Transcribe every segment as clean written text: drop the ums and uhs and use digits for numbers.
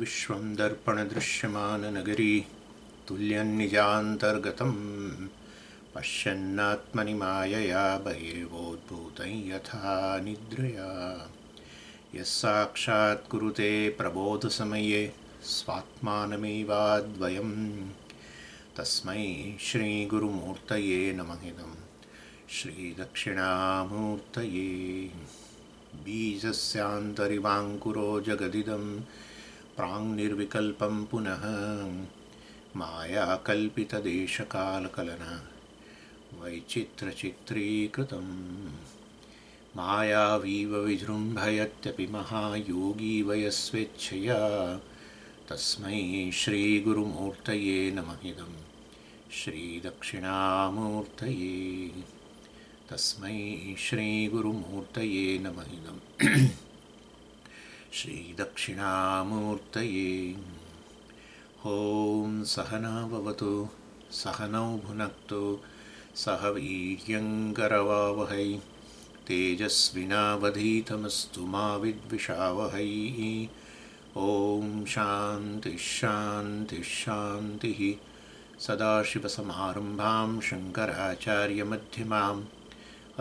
विश्वं दर्पणदृश्यमाननगरी तुल्यन्निजान्तर्गतं पश्यन्नात्मनि मायया बहिर्वोद्भूतं यथा निद्रया यः साक्षात् कुरुते प्रबोधसमये स्वात्मानमेवाद्वयं तस्मै श्रीगुरुमूर्तये नमः इदं श्रीदक्षिणामूर्तये बीजस्यान्तरिवाङ्कुरो जगदिदं प्राङ्निर्विकल्पं पुनः मायाकल्पितदेशकालकलना वैचित्रचित्रीकृतं मायावीव विजृम्भयत्यपि महायोगी वयस्वेच्छया तस्मै श्रीगुरुमूर्तये नमः इदं श्रीदक्षिणामूर्तये तस्मै श्रीगुरुमूर्तये नमः इदं श्रीदक्षिणामूर्तये। ॐ सहना भवतु सहनौ भुनक्तु सह वीर्यङ्करवावहै तेजस्विनावधीतमस्तु मा विद्विषावहै। ॐ शान्तिः शान्तिः शान्तिः। सदाशिवसमारम्भां शङ्कराचार्यमध्यमाम्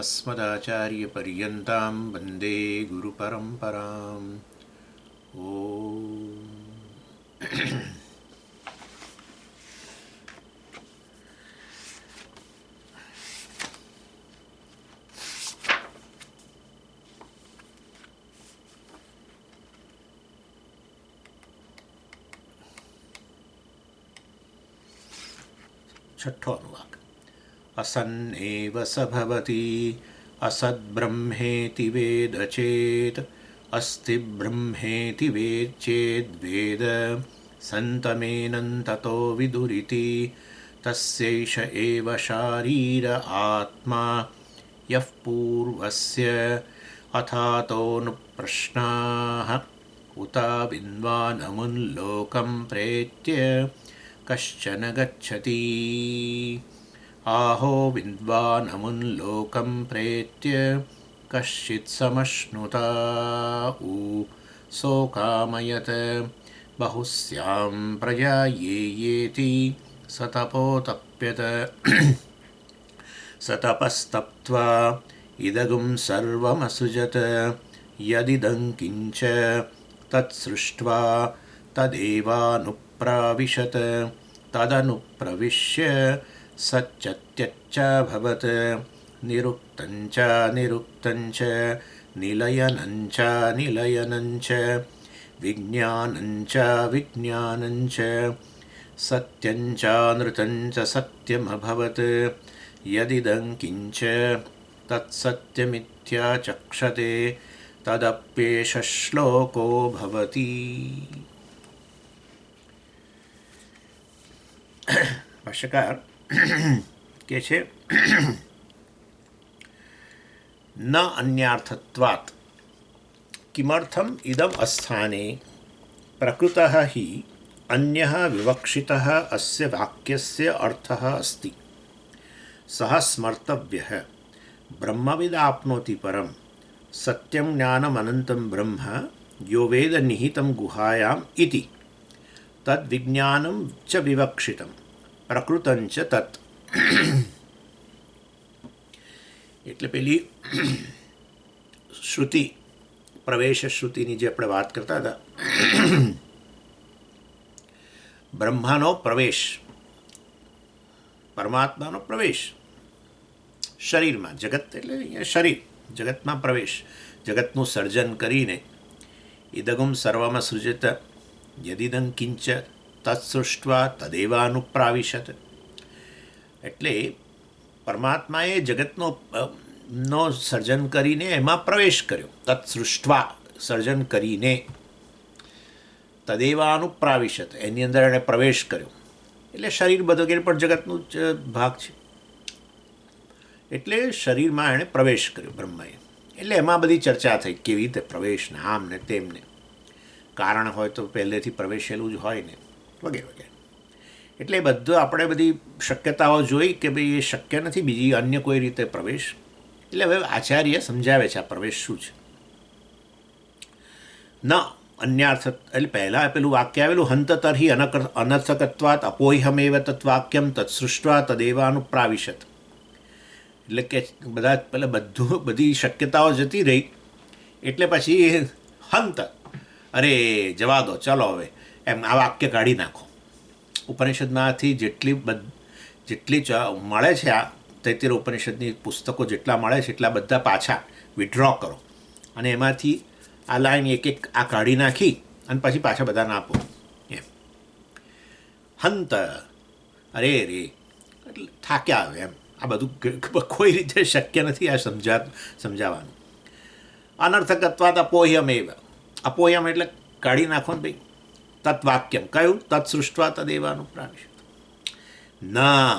अस्मदाचार्यपर्यन्तां वन्दे गुरुपरम्पराम्। ॐ छठो अनुवाक। असन्नेव स भवति असद्ब्रह्मेति वेद चेत् अस्ति ब्रह्मेति वेद चेद्वेद सन्तमेनन्ततो विदुरिति तस्यैष एव शारीर आत्मा यः पूर्वस्य अथातोऽनुप्रश्नाः उत विद्वानमुल्लोकं प्रेत्य कश्चन गच्छति। आहो विद्वानमुल्लोकं प्रेत्य कश्चित् समश्नुत उ सोकामयत् बहुस्यां प्रजा येति स तपोतप्यत स तपस्तप्त्वा इदगुं सर्वमसृजत् यदिदं किञ्च तत्सृष्ट्वा तदेवानुप्राविशत् तदनुप्रविश्य सच्चत्यच्चाभवत् निरुक्तञ्च निरुक्तञ्च निलयनञ्च निलयनञ्च विज्ञानञ्च विज्ञानञ्च सत्यञ्चानृतञ्च सत्यमभवत् यदिदं किञ्च तत्सत्यमित्याचक्षते तदप्येष श्लोको भवति। भाष्यकार કે છે ન અન્યાર્થત્વાत् કિમर्थम् इदम् अस्थाने प्रकृतः हि अन्यः विवक्षितः अस्य वाक्यस्य अर्थः अस्ति सः स्मर्तव्यः। ब्रह्मविदाप्नोति परं सत्यं ज्ञानमनन्तं ब्रह्म यो वेद निहितं गुहायाम् इति तद्विज्ञानं च विवक्षितं प्रकृतं च तत्। એટલે પેલી શ્રુતિ પ્રવેશ શ્રુતિની જે આપણે વાત કરતા હતા, બ્રહ્માનો પ્રવેશ, પરમાત્માનો પ્રવેશ શરીરમાં, જગત એટલે શરીર, જગતમાં પ્રવેશ, જગતનું સર્જન કરીને ઇદગુમ સર્વમાં સૃજત યદિદં કિંચ તત્સૃષ્ટ્વા તદેવાનુપ્રાવિશત, એટલે પરમાત્માએ જગતનો સર્જન કરીને એમાં પ્રવેશ કર્યો, તત્સૃષ્ટ્વા સર્જન કરીને, તદેવાનુપ્રાવિશત એની અંદર એણે પ્રવેશ કર્યો, એટલે શરીર વગેરે પણ જગતનું જ ભાગ છે, એટલે શરીરમાં એણે પ્રવેશ કર્યો બ્રહ્માએ. એટલે એમાં બધી ચર્ચા થઈ કેવી રીતે પ્રવેશ ને આમ ને તેમને, કારણ હોય તો પહેલેથી પ્રવેશેલું જ હોય ને વગેરે વગેરે. એટલે એ બધું આપણે બધી શક્યતાઓ જોઈ કે ભાઈ એ શક્ય નથી બીજી અન્ય કોઈ રીતે પ્રવેશ. એટલે હવે આચાર્ય સમજાવે છે આ પ્રવેશ શું છે. ન અન્યાર્થ એટલે પહેલાં પેલું વાક્ય આવેલું હંત તર્હિ અનર્થકત્વાત અપોહ્યમેવ તત્વાક્યમ તત્સૃષ્ટવા તદેવાનુપ્રાવિશત. એટલે કે બધી શક્યતાઓ જતી રહી એટલે પછી હંત, અરે જવા દો ચલો હવે એમ આ વાક્ય કાઢી નાખો. ઉપનિષદમાંથી જેટલી મળે છે આ તૈત્તિરીય ઉપનિષદની પુસ્તકો જેટલા મળે છે એટલા બધા પાછા વિડ્રો કરો અને એમાંથી આ લાઈન એક આ કાઢી નાખી અને પછી પાછા બધાને આપો એમ. હંત, અરે રે એટલે થાક્યા આવે એમ. આ બધું કોઈ રીતે શક્ય નથી આ સમજાવવાનું. અનર્થકત્વાત અપોહ્યમેવ, અપોહ્યમ એટલે કાઢી નાખો ને ભાઈ. તત્વાક્યમ કયું? તત્સૃષ્ટવા તદેવાનુપ્રાવિશત. ના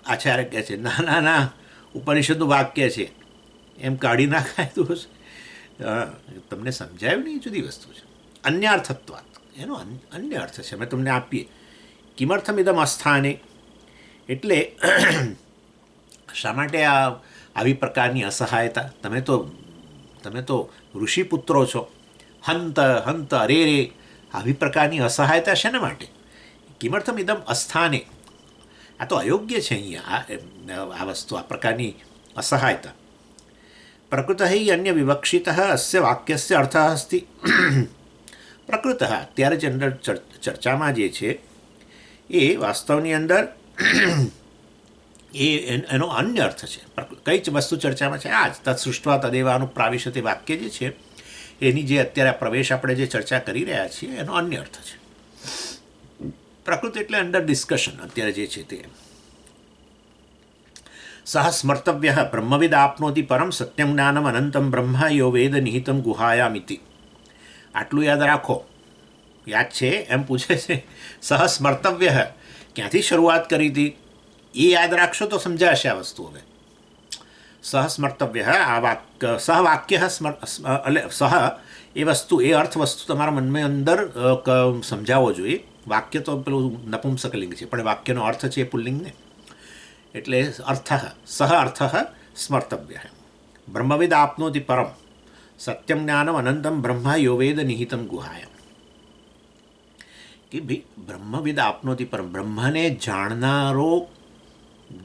આચાર્ય કહે છે ના ના ના ઉપનિષદનું વાક્ય છે એમ કાઢી નાખાય તો તમને સમજાયું નહીં, જુદી વસ્તુ છે. અન્યાર્થત્વાત એનો અન્ય અર્થ છે, અમે તમને આપીએ. કિમર્થમ ઇદમ અસ્થાને એટલે શા માટે આવી પ્રકારની અસહાયતા? તમે તો ઋષિપુત્રો છો. હંત હંત અરે રે આવી પ્રકારની અસહાયતા શેના માટે? કિમર્થમ ઇદમ અસ્થાને, આ તો અયોગ્ય છે અહીંયા આ વસ્તુ, આ પ્રકારની અસહાયતા. પ્રકૃત અન્ય વિવક્ષિત અસ્ય વાક્યસ્ય અર્થ અસ્તિ. પ્રકૃત અત્યારે જે અંદર ચર્ચામાં જે છે એ વાસ્તવની અંદર એનો અન્ય અર્થ છે. કઈ જ વસ્તુ ચર્ચામાં છે? આ જ તત્સૃષ્ટવા તદેવાનુપ્રાવિશત વાક્ય જે છે એની જે અત્યારે પ્રવેશ આપણે જે ચર્ચા કરી રહ્યા છીએ એનો અન્ય અર્થ છે. પ્રકૃતિ એટલે અંડર ડિસ્કશન અત્યારે જે છે તે. સહ સ્મર્તવ્ય બ્રહ્મવિદ આપનોતિ પરમ સત્યમ જ્ઞાનમ અનંતમ બ્રહ્મા યો વેદ નિહિતમ ગુહાયામિતિ. આટલું યાદ રાખો. યાદ છે એમ પૂછે છે. સહ સ્મર્તવ્ય ક્યાંથી શરૂઆત કરી હતી એ યાદ રાખશો તો સમજાશે આ વસ્તુ. હવે સહસ્મર્તવ્ય આ સહવાક્ય એટલે સહ એ વસ્તુ, એ અર્થ વસ્તુ તમારા મનમાં અંદર સમજાવવો જોઈએ. વાક્ય તો પેલું નપુંસકલિંગ છે પણ વાક્યનો અર્થ છે એ પુલ્લિંગને. એટલે અર્થ સહ અર્થ સ્મર્તવ્ય. બ્રહ્મવિદ આપનોતિ પરમ સત્યમ જ્ઞાનમ અનંતમ બ્રહ્મા યો વેદ નિહિતમ ગુહાયમ. કે ભાઈ બ્રહ્મવિદ આપનોતિ પરમ, બ્રહ્મને જાણનારો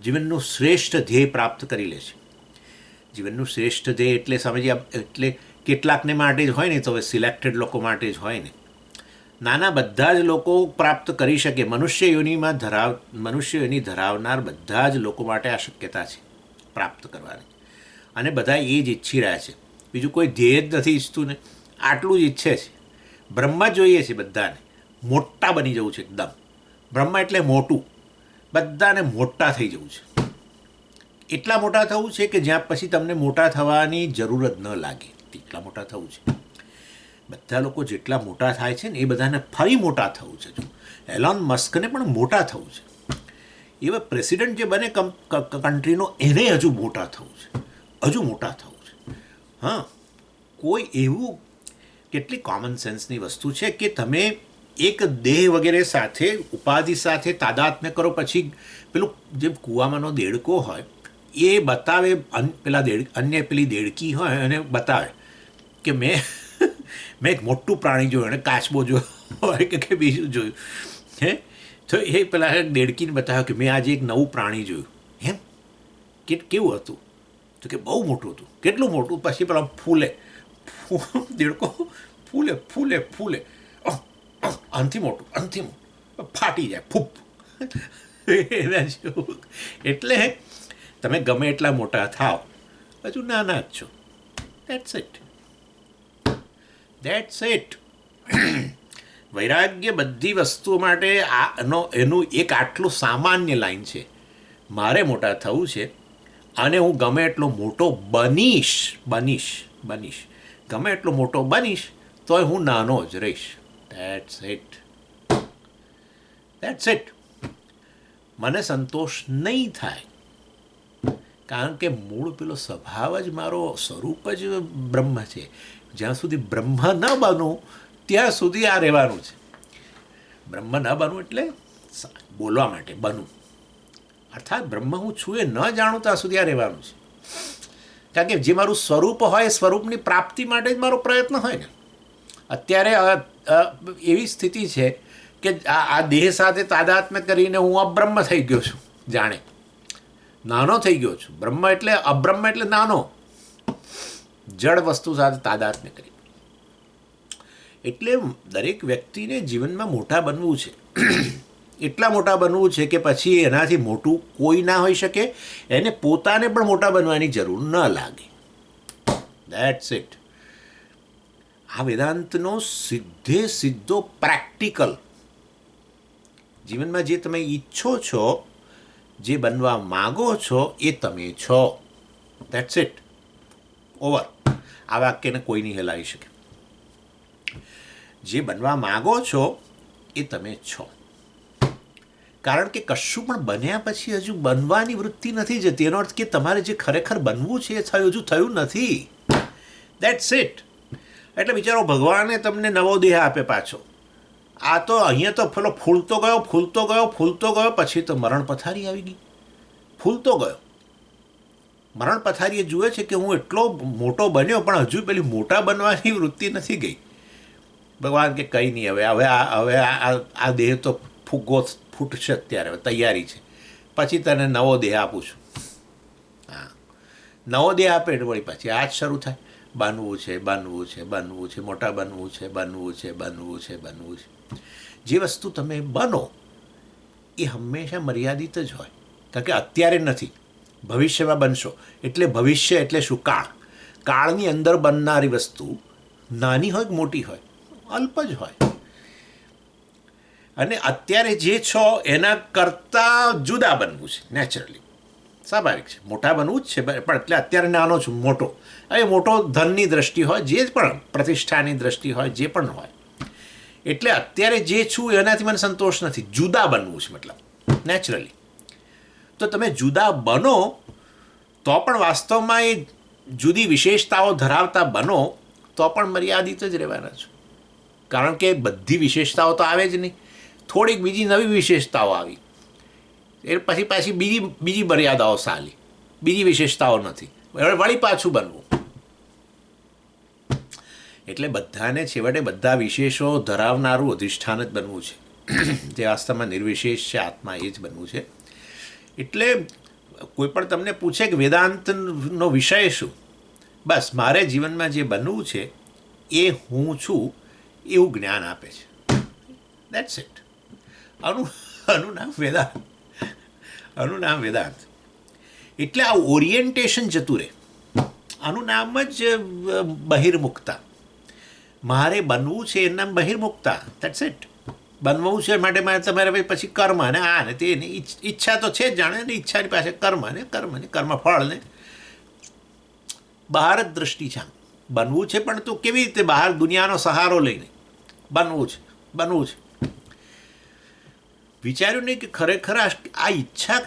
જીવનનું શ્રેષ્ઠ ધ્યેય પ્રાપ્ત કરી લે છે. જીવનનું શ્રેષ્ઠ ધ્યેય એટલે સમજ્યા, એટલે કેટલાકને માટે જ હોય ને, તો હવે સિલેક્ટેડ લોકો માટે જ હોય ને. નાના બધા જ લોકો પ્રાપ્ત કરી શકે. મનુષ્ય યોનિ ધરાવનાર બધા જ લોકો માટે આ શક્યતા છે પ્રાપ્ત કરવાની. અને બધા એ જ ઈચ્છી રહ્યા છે, બીજું કોઈ ધ્યેય જ નથી ઈચ્છતું ને, આટલું જ ઈચ્છે છે. બ્રહ્મ જોઈએ છે બધાને, મોટા બની જવું છે એકદમ. બ્રહ્મ એટલે મોટું, બધાને મોટા થઈ જવું છે. એટલા મોટા થવું છે કે જ્યાં પછી તમને મોટા થવાની જરૂર જ ન લાગે, એટલા મોટા થવું છે. બધા લોકો જેટલા મોટા થાય છે ને એ બધાને ફરી મોટા થવું છે. જો એલોન મસ્કને પણ મોટા થવું છે. એવા પ્રેસિડન્ટ જે બને કન્ટ્રીનો એને હજુ મોટા થવું છે, હજુ મોટા થવું છે. હા, કોઈ એવું, કેટલી કોમન સેન્સની વસ્તુ છે કે તમે એક દેહ વગેરે સાથે ઉપાધિ સાથે તાદાત્મ્ય કરો, પછી પેલું જે કૂવામાંનો દેડકો હોય એ બતાવે પેલી દેડકી હોય અને બતાવે કે મેં એક મોટું પ્રાણી જોયું, અને કાચબો જોયો હોય કે બીજું જોયું હે, તો એ પેલા દેડકીને બતાવ્યો કે મેં આજે એક નવું પ્રાણી જોયું. એમ કેવું હતું? તો કે બહુ મોટું હતું. કેટલું મોટું? પછી પેલા દેડકો ફૂલે આનથી મોટું ફાટી જાય ફૂપ. એટલે તમે ગમે એટલા મોટા થાવ હજુ નાના જ છો. That's it. વૈરાગ્ય બધી વસ્તુઓ માટે એનું એક આટલું સામાન્ય લાઈન છે. મારે મોટા થવું છે અને હું ગમે એટલો મોટો બનીશ, ગમે એટલો મોટો બનીશ તોય હું નાનો જ રહીશ. That's it. મને સંતોષ નહીં થાય, કારણ કે મૂળ પેલો સ્વભાવ જ મારો, સ્વરૂપ જ બ્રહ્મ છે. જ્યાં સુધી બ્રહ્મ ન બનવું ત્યાં સુધી આ રહેવાનું છે. બ્રહ્મ ન બનવું એટલે બોલવા માટે બનવું, અર્થાત બ્રહ્મ હું છું એ ન જાણું ત્યાં સુધી આ રહેવાનું છે. કારણ કે જે મારું સ્વરૂપ હોય, સ્વરૂપની પ્રાપ્તિ માટે જ મારો પ્રયત્ન હોય ને. અત્યારે એવી સ્થિતિ છે કે આ દેહ સાથે તાદાત્મ્ય કરીને હું અબ્રહ્મ થઈ ગયો છું, જાણે નાનો થઈ ગયો છું. બ્રહ્મ એટલે અબ્રહ્મ એટલે નાનો, જડ વસ્તુ સાથે તાદાત્મ્ય કરી. એટલે દરેક વ્યક્તિને જીવનમાં મોટા બનવું છે. એટલા મોટા બનવું છે કે પછી એનાથી મોટું કોઈ ના હોઈ શકે, એને પોતાને પણ મોટા બનવાની જરૂર ન લાગે. That's it. આ વેદાંતનો સીધો પ્રેક્ટિકલ જીવનમાં જે તમે ઈચ્છો છો, જે બનવા માગો છો, એ તમે છો. That's it. ઓવર. આ વાક્યને કોઈ નહીં હલાવી શકે. જે બનવા માગો છો એ તમે છો. કારણ કે કશું પણ બન્યા પછી હજુ બનવાની વૃત્તિ નથી જતી. એનો અર્થ કે તમારે જે ખરેખર બનવું છે એ હજુ થયું નથી. That's it. એટલે વિચારો, ભગવાને તમને નવો દેહ આપે પાછો. આ તો અહીંયા તો પેલો ફૂલતો ગયો, પછી તો મરણ પથારી આવી ગઈ. ફૂલતો ગયો, મરણ પથારીએ જુએ છે કે હું એટલો મોટો બન્યો, પણ હજુ પેલી મોટા બનવાની વૃત્તિ નથી ગઈ. ભગવાન કે કંઈ નહીં, હવે આ દેહ તો ફૂગો ફૂટશે, અત્યારે હવે તૈયારી છે, પછી તને નવો દેહ આપું છું. હા, નવો દેહ આપે એટલે વળી પછી આ જ શરૂ થાય. બનવું છે, મોટા બનવું છે. જે વસ્તુ તમે બનો એ હંમેશા મર્યાદિત જ હોય, કારણ કે અત્યારે નથી, ભવિષ્યમાં બનશો. એટલે ભવિષ્ય એટલે શું? કાળ. કાળની અંદર બનનારી વસ્તુ નાની હોય કે મોટી હોય, અલ્પ જ હોય. અને અત્યારે જે છો એના કરતાં જુદા બનવું છે, નેચરલી, સ્વાભાવિક છે. મોટા બનવું જ છે, પણ એટલે અત્યારે નાનો છું, મોટો. હવે મોટો ધનની દ્રષ્ટિ હોય, જે પણ પ્રતિષ્ઠાની દ્રષ્ટિ હોય, જે પણ હોય. એટલે અત્યારે જે છું એનાથી મને સંતોષ નથી, જુદા બનવું છે, મતલબ નેચરલી. તો તમે જુદા બનો તો પણ વાસ્તવમાં એ જુદી વિશેષતાઓ ધરાવતા બનો તો પણ મર્યાદિત જ રહેવાના છો. કારણ કે બધી વિશેષતાઓ તો આવે જ નહીં, થોડીક બીજી નવી વિશેષતાઓ આવી, એ પછી પાછી બીજી મર્યાદાઓ સાલી, બીજી વિશેષતાઓ નથી, વળી પાછું બનવું. એટલે બધાને છેવટે બધા વિશેષો ધરાવનારું અધિષ્ઠાન જ બનવું છે, જે વાસ્તવમાં નિર્વિશેષ છે, આત્મા એ જ બનવું છે. એટલે કોઈ પણ તમને પૂછે કે વેદાંતનો વિષય શું, બસ મારે જીવનમાં જે બનવું છે એ હું છું એવું જ્ઞાન આપે છે. That's it. આનું નામ વેદાંત. એટલે આ ઓરિએન્ટેશન જતું રહે. આનું નામ જ બહિર્મુખતા. મારે બનવું છે એનું નામ બહિર્મુખતા. That's it. બનવું છે માટે તમારે પછી કર્મ ને આ ને તે ઈચ્છા તો છે જ, જાણે ને ઈચ્છાની પાસે કર્મફળ ને બહાર જ દ્રષ્ટિ છે. બનવું છે, પણ તો કેવી રીતે? બહાર દુનિયાનો સહારો લઈને બનવું છે. વિચાર્યું નહીં કે ખરેખર આ ઈચ્છા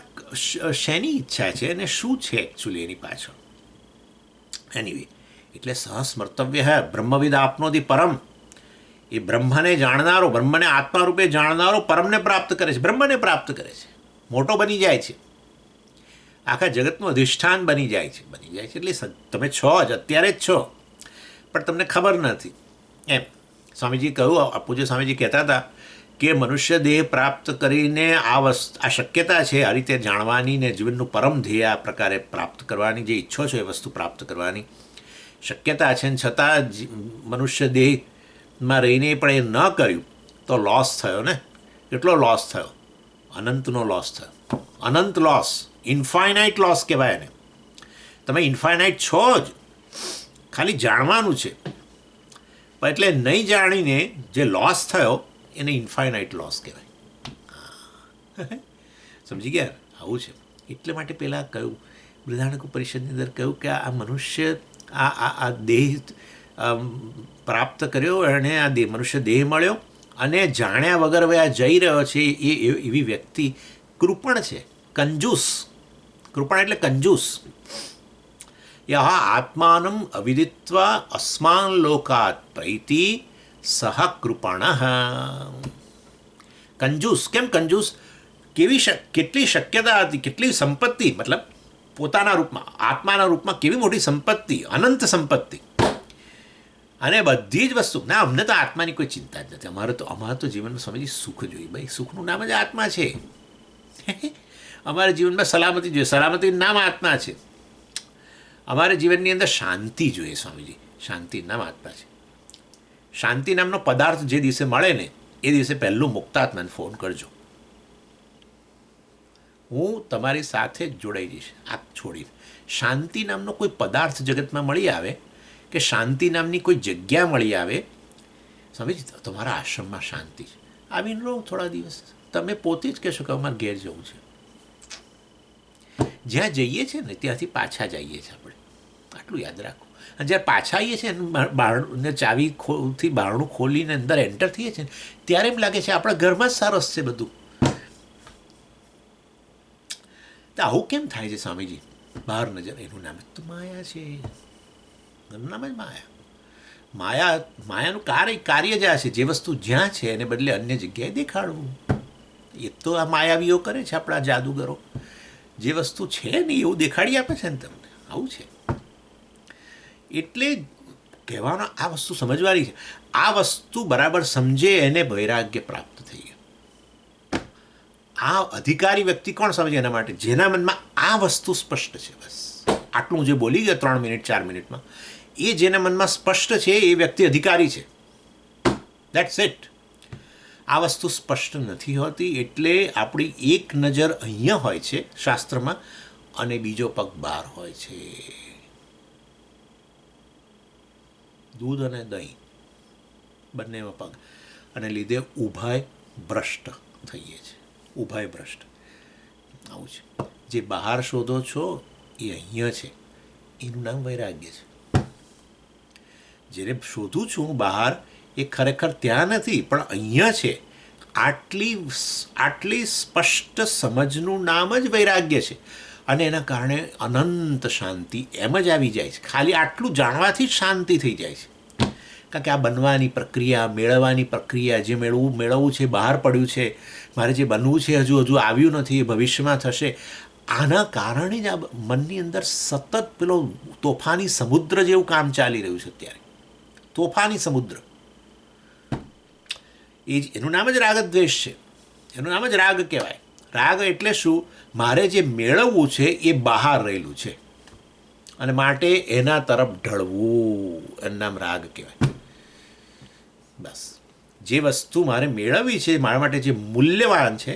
શેની ઈચ્છા છે અને શું છે એકચ્યુઅલી એની પાછળ. એનીવે, એટલે સહસ્મર્તવ્ય બ્રહ્મવિદ આપનોતિ પરમ. એ બ્રહ્મને જાણનારો, બ્રહ્મને આત્મા રૂપે જાણનારો પરમને પ્રાપ્ત કરે છે, બ્રહ્મને પ્રાપ્ત કરે છે, મોટો બની જાય છે, આખા જગતનું અધિષ્ઠાન બની જાય છે. એટલે તમે છો જ, અત્યારે જ છો, પણ તમને ખબર નથી. એમ સ્વામીજી કહ્યું, પૂજ્ય સ્વામીજી કહેતા હતા કે મનુષ્ય દેહ પ્રાપ્ત કરીને આ શક્યતા છે આ રીતે જાણવાની ને જીવનનું પરમ ધ્યેય આ પ્રકારે પ્રાપ્ત કરવાની, જે ઈચ્છો છો એ વસ્તુ પ્રાપ્ત કરવાની શક્યતા છે, ને છતાં મનુષ્ય દેહમાં રહીને પણ એ ન કર્યું તો લોસ થયો ને. કેટલો લોસ થયો? અનંતનો લોસ થયો. અનંત લોસ, ઇન્ફાઇનાઇટ લોસ કહેવાય એને. તમે ઇન્ફાઇનાઇટ છો જ, ખાલી જાણવાનું છે. એટલે નહીં જાણીને જે લોસ થયો એને ઇન્ફાઇનાઇટ લોસ કહેવાય. સમજી ગયા? આવું છે. એટલે માટે પહેલાં કહ્યું, બૃહદારણ્યક ઉપનિષદની અંદર કહ્યું કે આ મનુષ્ય આ દેહ પ્રાપ્ત કર્યો, એણે આ મનુષ્ય દેહ મળ્યો અને જાણ્યા વગર હવે આ જઈ રહ્યો છે, એ એવી વ્યક્તિ કૃપણ છે, કંજૂસ. કૃપણ એટલે કંજૂસ. યહ આત્માનમ અવિદિત્વા અસ્માન લોકાત પ્રૈતિ સહ કૃપણ. કંજૂસ. કેમ કંજૂસ? કેટલી શક્યતા હતી, કેટલી સંપત્તિ, મતલબ પોતાના રૂપમાં, આત્માના રૂપમાં કેવી મોટી સંપત્તિ, અનંત સંપત્તિ. અને બધી જ વસ્તુ ના, અમને તો આત્માની કોઈ ચિંતા જ નથી. અમારે તો જીવનમાં સ્વામીજી સુખ જોઈએ. ભાઈ સુખનું નામ જ આત્મા છે. અમારા જીવનમાં સલામતી જોઈએ, સલામતીનું નામ આત્મા છે. અમારે જીવનની અંદર શાંતિ જોઈએ સ્વામીજી, શાંતિનું નામ આત્મા છે. શાંતિ નામનો પદાર્થ જે દિવસે મળે ને એ દિવસે પહેલું મુક્તાત્માને ફોન કરજો. હું તમારી સાથે જ જોડાઈ જઈશ આ છોડીને. શાંતિ નામનો કોઈ પદાર્થ જગતમાં મળી આવે કે શાંતિ નામની કોઈ જગ્યા મળી આવે, સમજી તમારા આશ્રમમાં શાંતિ છે, આવીને રહો થોડા દિવસ. તમે પોતે જ કહેશો કે અમારે ઘેર જવું છે. જ્યાં જઈએ છીએ ને ત્યાંથી પાછા જઈએ છીએ આપણે, આટલું યાદ રાખો. અને જ્યારે પાછા આવીએ છીએ બારને ચાવીથી બારણું ખોલીને અંદર એન્ટર થઈએ છીએ ત્યારે એમ લાગે છે આપણા ઘરમાં જ સરસ છે બધું. તો આવું કેમ થાય છે સ્વામીજી? બહાર નજર, એનું નામ જ તો માયા છે. એનું નામ જ માયાનું કાર્ય જ આ છે. જે વસ્તુ જ્યાં છે એને બદલે અન્ય જગ્યાએ દેખાડવું. એ તો આ માયાવીઓ કરે છે, આપણા જાદુગરો. જે વસ્તુ છે ને એવું દેખાડી આપે છે ને તમને. આવું છે. એટલે કહેવાનો આ વસ્તુ સમજવાની છે. આ વસ્તુ બરાબર સમજે એને વૈરાગ્ય પ્રાપ્ત થઈ ગયું. આ અધિકારી વ્યક્તિ કોણ સમજે? એના માટે જેના મનમાં આ વસ્તુ સ્પષ્ટ છે. બસ આટલું જે બોલી ગયો 3 મિનિટ 4 મિનિટમાં, એ જેના મનમાં સ્પષ્ટ છે એ વ્યક્તિ અધિકારી છે. That's it. આ વસ્તુ સ્પષ્ટ નથી હોતી એટલે આપણી એક નજર અહીંયા હોય છે શાસ્ત્રમાં અને બીજો પગ બહાર હોય છે. દૂધ અને દહીં બંનેમાં પગ, અને લીધે ઉભાય ભ્રષ્ટ થઈએ છીએ. ઉભાય ભ્રષ્ટ આવું છે. જે બહાર શોધો છો એ અહીંયા છે, એનું નામ વૈરાગ્ય છે. જેને શોધું છું બહાર એ ખરેખર ત્યાં નથી પણ અહીંયા છે. આટલી સ્પષ્ટ સમજનું નામ જ વૈરાગ્ય છે. અને એના કારણે અનંત શાંતિ એમ જ આવી જાય છે. ખાલી આટલું જાણવાથી જ શાંતિ થઈ જાય છે. કારણ કે આ બનવાની પ્રક્રિયા, મેળવવાની પ્રક્રિયા, જે મેળવવું છે બહાર પડ્યું છે, મારે જે બનવું છે હજુ આવ્યું નથી, એ ભવિષ્યમાં થશે. આના કારણે જ આ મનની અંદર સતત પેલો તોફાની સમુદ્ર જેવું કામ ચાલી રહ્યું છે અત્યારે. તોફાની સમુદ્ર. એનું નામ જ રાગ દ્વેષ છે. એનું નામ જ રાગ કહેવાય. રાગ એટલે શું? મારે જે મેળવવું છે એ બહાર રહેલું છે અને માટે એના તરફ ઢળવું, એનું નામ રાગ કહેવાય. બસ જે વસ્તુ મારે મેળવવી છે, મારા માટે જે મૂલ્યવાન છે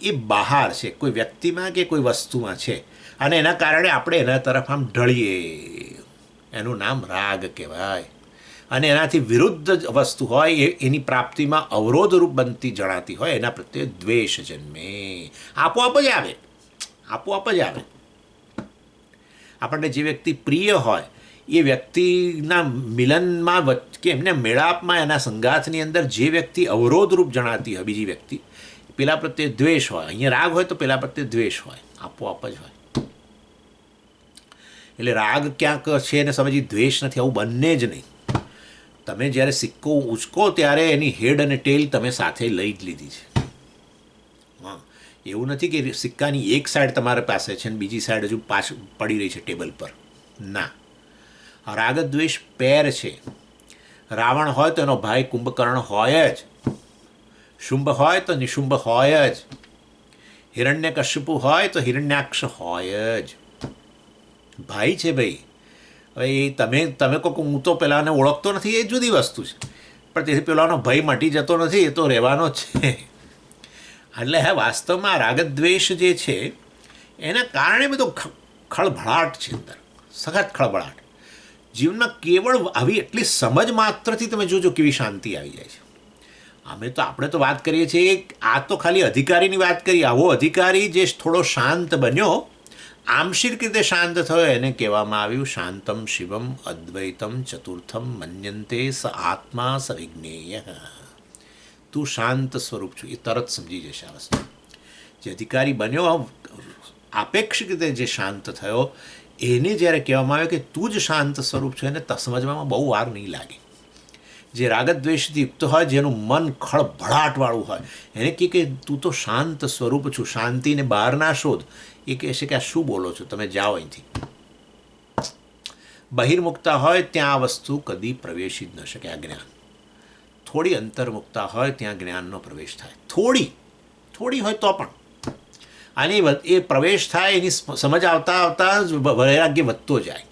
એ બહાર છે, કોઈ વ્યક્તિમાં કે કોઈ વસ્તુમાં છે, અને એના કારણે આપણે એના તરફ આમ ઢળીએ. એનું નામ રાગ કહેવાય. અને એનાથી વિરુદ્ધ વસ્તુ હોય એની પ્રાપ્તિમાં અવરોધરૂપ બનતી જણાતી હોય એના પ્રત્યે દ્વેષ જન્મે. આપોઆપ જ આવે, આપોઆપ જ આવે. આપણને જે વ્યક્તિ પ્રિય હોય એ વ્યક્તિના મિલનમાં કે એમને મેળાપમાં, એના સંગાથની અંદર જે વ્યક્તિ અવરોધરૂપ જણાતી હોય બીજી વ્યક્તિ, પેલા પ્રત્યે દ્વેષ હોય. અહીંયા રાગ હોય તો પેલા પ્રત્યે દ્વેષ હોય, આપોઆપ જ હોય. એટલે રાગ ક્યાંક છે એને સમજી દ્વેષ નથી, આવું બંને જ નહીં. તમે જ્યારે સિક્કો ઉંચકો ત્યારે એની હેડ અને ટેલ તમે સાથે લઈ જ લીધી છે. હા, એવું નથી કે સિક્કાની એક સાઈડ તમારા પાસે છે ને બીજી સાઈડ હજુ પાછળ પડી રહી છે ટેબલ પર. ના, રાગ દ્વેષ પેર છે. રાવણ હોય તો એનો ભાઈ કુંભકર્ણ હોય જ, શુંભ હોય તો નિશુંભ હોય જ, હિરણ્યકશ્યપુ હોય તો હિરણ્યાક્ષ હોય જ. ભાઈ છે ભાઈ. હવે એ તમે કહો કે હું તો પેલાને ઓળખતો નથી, એ જુદી વસ્તુ છે, પણ તેથી પેલાનો ભય મટી જતો નથી, એ તો રહેવાનો જ છે. એટલે હા, વાસ્તવમાં રાગદ્વેષ જે છે એના કારણે બધો ખળભળાટ છે અંદર, સખત ખળભળાટ. જીવનમાં કેવળ આવી એટલી સમજ માત્રથી તમે જોજો કેવી શાંતિ આવી જાય છે. આપણે તો વાત કરીએ છીએ, આ તો ખાલી અધિકારીની વાત કરી. આવો અધિકારી જે થોડો શાંત બન્યો, આંશિક રીતે શાંત થયો, એને કહેવામાં આવ્યું શાંતમ શિવમ અદ્વૈતમ ચતુર્થમ મન્યંતે સ આત્મા સ વિજ્ઞેય. તું શાંત સ્વરૂપ છું, એ તરત સમજી જશે આ વસ્તુ. જે અધિકારી બન્યો, આપેક્ષિક રીતે જે શાંત થયો, એને જ્યારે કહેવામાં આવ્યું કે તું જ શાંત સ્વરૂપ છે, એને સમજવામાં બહુ વાર નહીં લાગે. જે રાગદ્વેષથી યુક્ત હોય, જેનું મન ખળભળાટવાળું હોય, એને કહે કે તું તો શાંત સ્વરૂપ છું, શાંતિને બહાર ના શોધ. એ કહે છે કે આ શું બોલો છો તમે, જાઓ અહીંથી. બહિર્મુક્તા હોય ત્યાં આ વસ્તુ કદી પ્રવેશી જ ન શકે. આ જ્ઞાન થોડી અંતર્મુક્તા હોય ત્યાં જ્ઞાનનો પ્રવેશ થાય. થોડી હોય તો પણ આની એ પ્રવેશ થાય, એની સમજ આવતા આવતા જ વૈરાગ્ય વધતો જાય,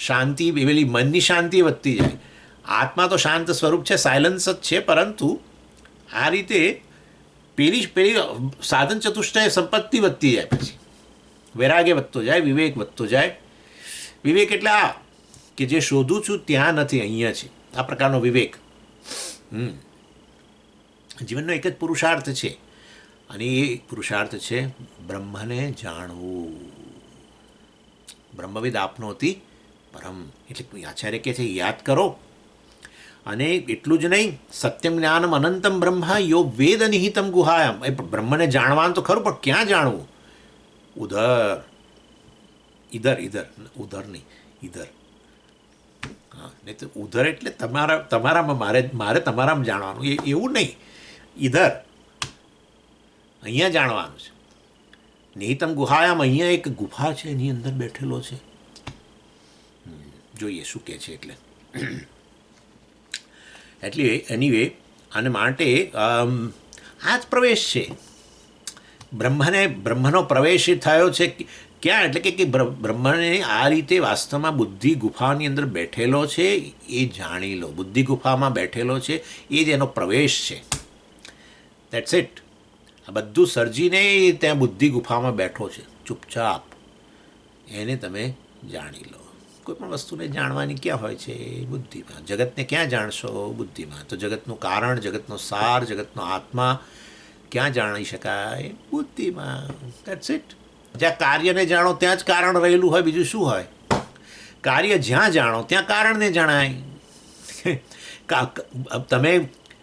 શાંતિ પેલી મનની શાંતિ વધતી જાય. આત્મા તો શાંત સ્વરૂપ છે, સાયલન્સ જ છે, પરંતુ આ રીતે પેલી સાધન ચતુષ્ટય સંપત્તિ વધતી જાય, પછી વૈરાગ્ય વધતો જાય, વિવેક વધતો જાય. વિવેક એટલે આ કે જે શોધું છું ત્યાં નથી, અહીંયા છે, આ પ્રકારનો વિવેક. જીવનનો એક જ પુરુષાર્થ છે, અને એ પુરુષાર્થ છે બ્રહ્મને જાણવું. બ્રહ્મવિદ આપનોતિ પરમ, એટલે આચાર્ય કહે છે યાદ કરો. અને એટલું જ નહીં, સત્યમ જ્ઞાનમ અનંતમ બ્રહ્મ યો વેદ નિહિતમ ગુહાયમ. એ બ્રહ્મને જાણવાનું તો ખરું, પણ ક્યાં જાણવું? ઉધર નહીં, ઈધર. હા, નહીં તો ઉધર એટલે તમારામાં મારે તમારામાં જાણવાનું, એવું નહીં. ઈધર અહીંયા જાણવાનું છે. નિહિતમ ગુહાયામ, અહીંયા એક ગુફા છે, એની અંદર બેઠેલો છે. જોઈએ શું કહે છે. એટલે એનીવે, અને માટે આ જ પ્રવેશ છે. બ્રહ્મનો પ્રવેશ થયો છે ક્યાં? એટલે કે બ્રહ્મને આ રીતે વાસ્તવમાં બુદ્ધિ ગુફાની અંદર બેઠેલો છે, એ જાણી લો. બુદ્ધિ ગુફામાં બેઠેલો છે, એ જ એનો પ્રવેશ છે. That's it. આ બધું સર્જીને ત્યાં બુદ્ધિ ગુફામાં બેઠો છે, ચૂપચાપ. એને તમે જાણી લો. કોઈ પણ વસ્તુને જાણવાની ક્યાં હોય છે? બુદ્ધિમાં. જગતને ક્યાં જાણશો? બુદ્ધિમાં. તો જગતનું કારણ, જગતનો સાર, જગતનો આત્મા ક્યાં જાણી શકાય? બુદ્ધિમાં. That's it. જ્યાં કાર્યને જાણો ત્યાં જ કારણ રહેલું હોય, બીજું શું હોય? કાર્ય જ્યાં જાણો ત્યાં કારણને જણાય. તમે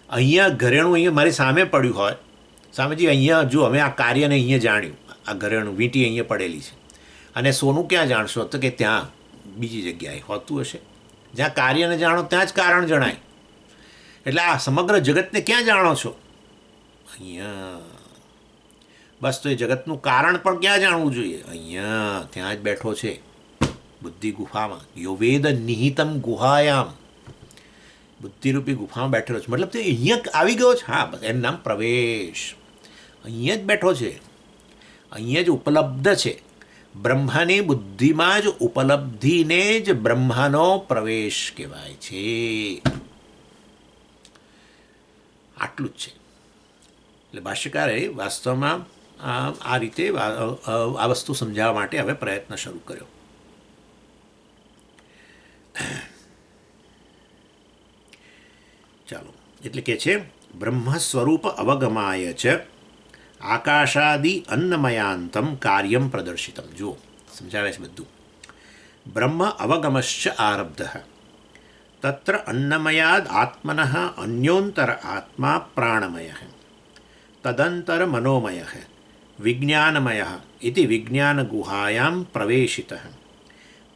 અહીંયા ઘરેણું અહીંયા મારી સામે પડ્યું હોય, સામેજી અહીંયા જો અમે આ કાર્યને અહીંયા જાણ્યું, આ ઘરેણું વીંટી અહીંયા પડેલી છે, અને સોનું ક્યાં જાણશો? તો કે ત્યાં બીજી જગ્યાએ હોતું હશે. જ્યાં કાર્યને જાણો ત્યાં જ કારણ જણાય. એટલે આ સમગ્ર જગતને ક્યાં જાણો છો? અહીંયા. બસ, તો એ જગતનું કારણ પણ ક્યાં જાણવું જોઈએ? અહીંયા, ત્યાં જ બેઠો છે, બુદ્ધિ ગુફામાં. યો વેદ નિહિતમ ગુહાયામ, બુદ્ધિરૂપી ગુફામાં બેઠેલો છે. મતલબ તે અહીંયા આવી ગયો છે. હા, બસ એનું નામ પ્રવેશ. અહીંયા જ બેઠો છે, અહીંયા જ ઉપલબ્ધ છે. બ્રહ્માની બુદ્ધિમાં જ ઉપલબ્ધિને જ બ્રહ્માનો પ્રવેશ કહેવાય છે. આટલું જ છે. એટલે ભાષ્યકારે વાસ્તવમાં આ રીતે આ વસ્તુ સમજાવવા માટે હવે પ્રયત્ન શરૂ કર્યો. ચાલો, એટલે કે છે બ્રહ્મ સ્વરૂપ અવગમાય છે આકાશાદિ અન્નમયાંતમ કાર્યમ પ્રદર્શિતમ. જુઓ, સમજાવે છે બધું. બ્રહ્મ અવગમશ્ચ આરબ્ધ તત્ર અન્નમયાદ આત્મન અન્યોંતર આત્મા પ્રાણમય તદંતર મનોમય વિજ્ઞાનમય ઇતિ વિજ્ઞાનગુહાયાં પ્રવેશિતઃ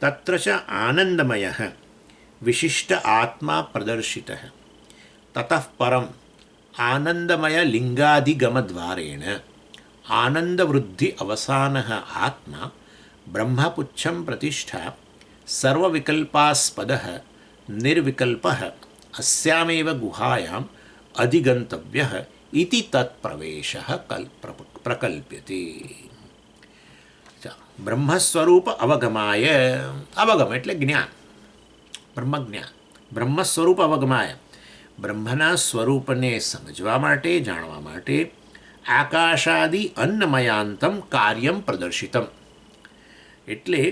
તત્ર ચ આનંદમય વિશિષ્ટ આત્મા પ્રદર્શિતઃ તતઃ પરમ આનંદમય લિંગાધિગમદ્વારેણ આનંદવૃદ્ધિ અવસાન આત્મા બ્રહ્મપુચ્છમ પ્રતિષ્ઠા સર્વવિકલ્પાસ્પદ નિર્વિકલ્પ અસ્યામેવ ગુહાયામ અધિગંતવ્ય ઇતિ તત્પ્રવેશ પ્રકલ્પ્યતે. બ્રહ્મ સ્વરૂપ અવગમાય. અવગમ એટલે જ્ઞાન, બ્રહ્મજ્ઞાન. બ્રહ્મ સ્વરૂપ અવગમાય, બ્રહ્મના સ્વરૂપને સમજવા માટે, જાણવા માટે આકાશાદિ અન્નમયાંતમ કાર્યમ પ્રદર્શિતમ. એટલે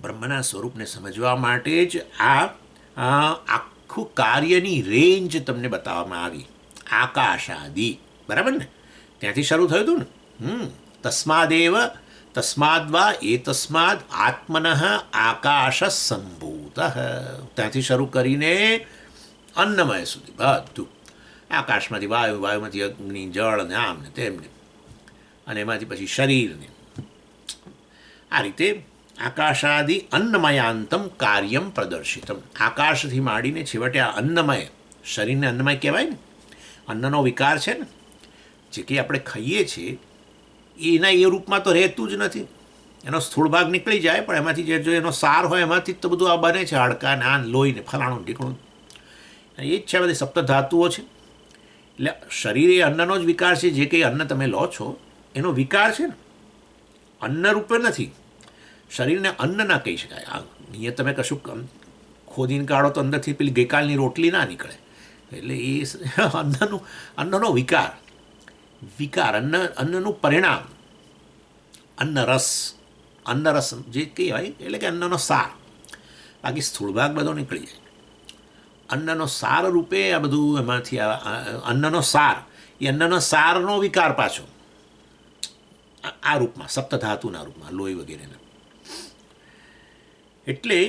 બ્રહ્મના સ્વરૂપને સમજવા માટે જ આ આખું કાર્યની રેન્જ તમને બતાવવામાં આવી. આકાશાદિ, બરાબર ને? ત્યાંથી શરૂ થયું હતું ને. તસ્માદ્વા એતસ્માદ આત્મન આકાશ સંભૂત. ત્યાંથી શરૂ કરીને અન્નમય સુધી બધું. આકાશમાંથી વાયુ, વાયુમાંથી અગ્નિ, જળ ને આમ ને તેમને, અને એમાંથી પછી શરીરને. આ રીતે આકાશાદિ અન્નમયાંતમ કાર્યમ પ્રદર્શિતમ. આકાશથી માંડીને છેવટે આ અન્નમય, શરીરને અન્નમય કહેવાય ને. અન્નનો વિકાર છે ને, જે કંઈ આપણે ખાઈએ છીએ એના એ રૂપમાં તો રહેતું જ નથી. એનો સ્થૂળ ભાગ નીકળી જાય, પણ એમાંથી જે જો એનો સાર હોય એમાંથી જ તો બધું આ બને છે, હાડકા નાન લોહી ને ફલાણું ઢીકણું. એ જ છે બધી સપ્તધાતુઓ છે. એટલે શરીર એ અન્નનો જ વિકાર છે. જે કંઈ અન્ન તમે લો છો એનો વિકાર છે ને, અન્ન રૂપે નથી. શરીરને અન્ન ના કહી શકાય. અહીંયા તમે કશું ખોદીને કાઢો તો અંદરથી પેલી ગઈકાલની રોટલી ના નીકળે. એટલે એ અન્નનો વિકાર અન્નનું પરિણામ, અન્નરસ જે કહેવાય એટલે કે અન્નનો સાર. બાકી સ્થૂળ ભાગ બધો નીકળી જાય. અન્નનો સાર રૂપે આ બધું એમાંથી અન્નનો સાર, એ અન્નનો સારનો વિકાર પાછો આ રૂપમાં, સપ્તધાતુના રૂપમાં, લોહી વગેરેના. એટલે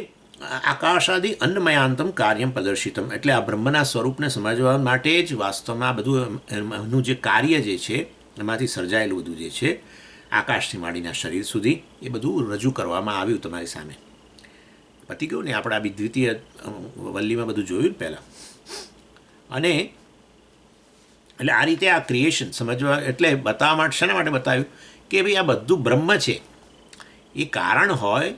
આકાશાદિ અન્નમયાંતમ કાર્યમ પ્રદર્શિતમ, એટલે આ બ્રહ્મના સ્વરૂપને સમજવા માટે જ વાસ્તવમાં આ બધું એનું જે કાર્ય જે છે એમાંથી સર્જાયેલું બધું જે છે આકાશથી માંડીના શરીર સુધી એ બધું રજૂ કરવામાં આવ્યું તમારી સામે. પતી ગયું ને, આપણે આ દ્વિતીય વલ્લીમાં બધું જોયું ને પહેલાં. અને એટલે આ રીતે આ ક્રિએશન સમજવા, એટલે બતાવવા માટે શાના માટે બતાવ્યું કે ભાઈ આ બધું બ્રહ્મ છે, એ કારણ હોય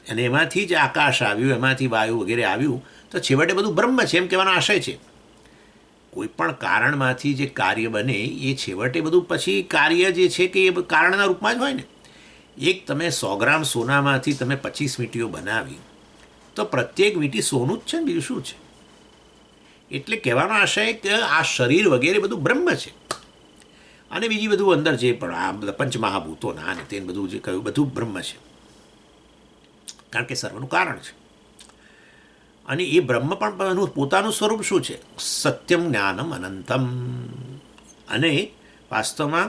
અને એમાંથી જ આકાશ આવ્યું, એમાંથી વાયુ વગેરે આવ્યું, તો છેવટે બધું બ્રહ્મ છે એમ કહેવાનો આશય છે. કોઈ પણ કારણમાંથી જે કાર્ય બને એ છેવટે બધું પછી કાર્ય જે છે કે એ કારણના રૂપમાં જ હોય ને. એક તમે 100 ગ્રામ સોનામાંથી તમે 25 વીંટીઓ બનાવી તો પ્રત્યેક વીંટી સોનું જ છે ને, બીજું શું છે. એટલે કહેવાનો આશય કે આ શરીર વગેરે બધું બ્રહ્મ છે. અને બીજી બધું અંદર જે પણ આ બધા પંચમહાભૂતો ના ને તે બધું જે કહ્યું બધું બ્રહ્મ છે, કારણ કે સર્વનું કારણ છે. અને એ બ્રહ્મ પણ એનું પોતાનું સ્વરૂપ શું છે? સત્યમ જ્ઞાનમ અનંતમ. અને વાસ્તવમાં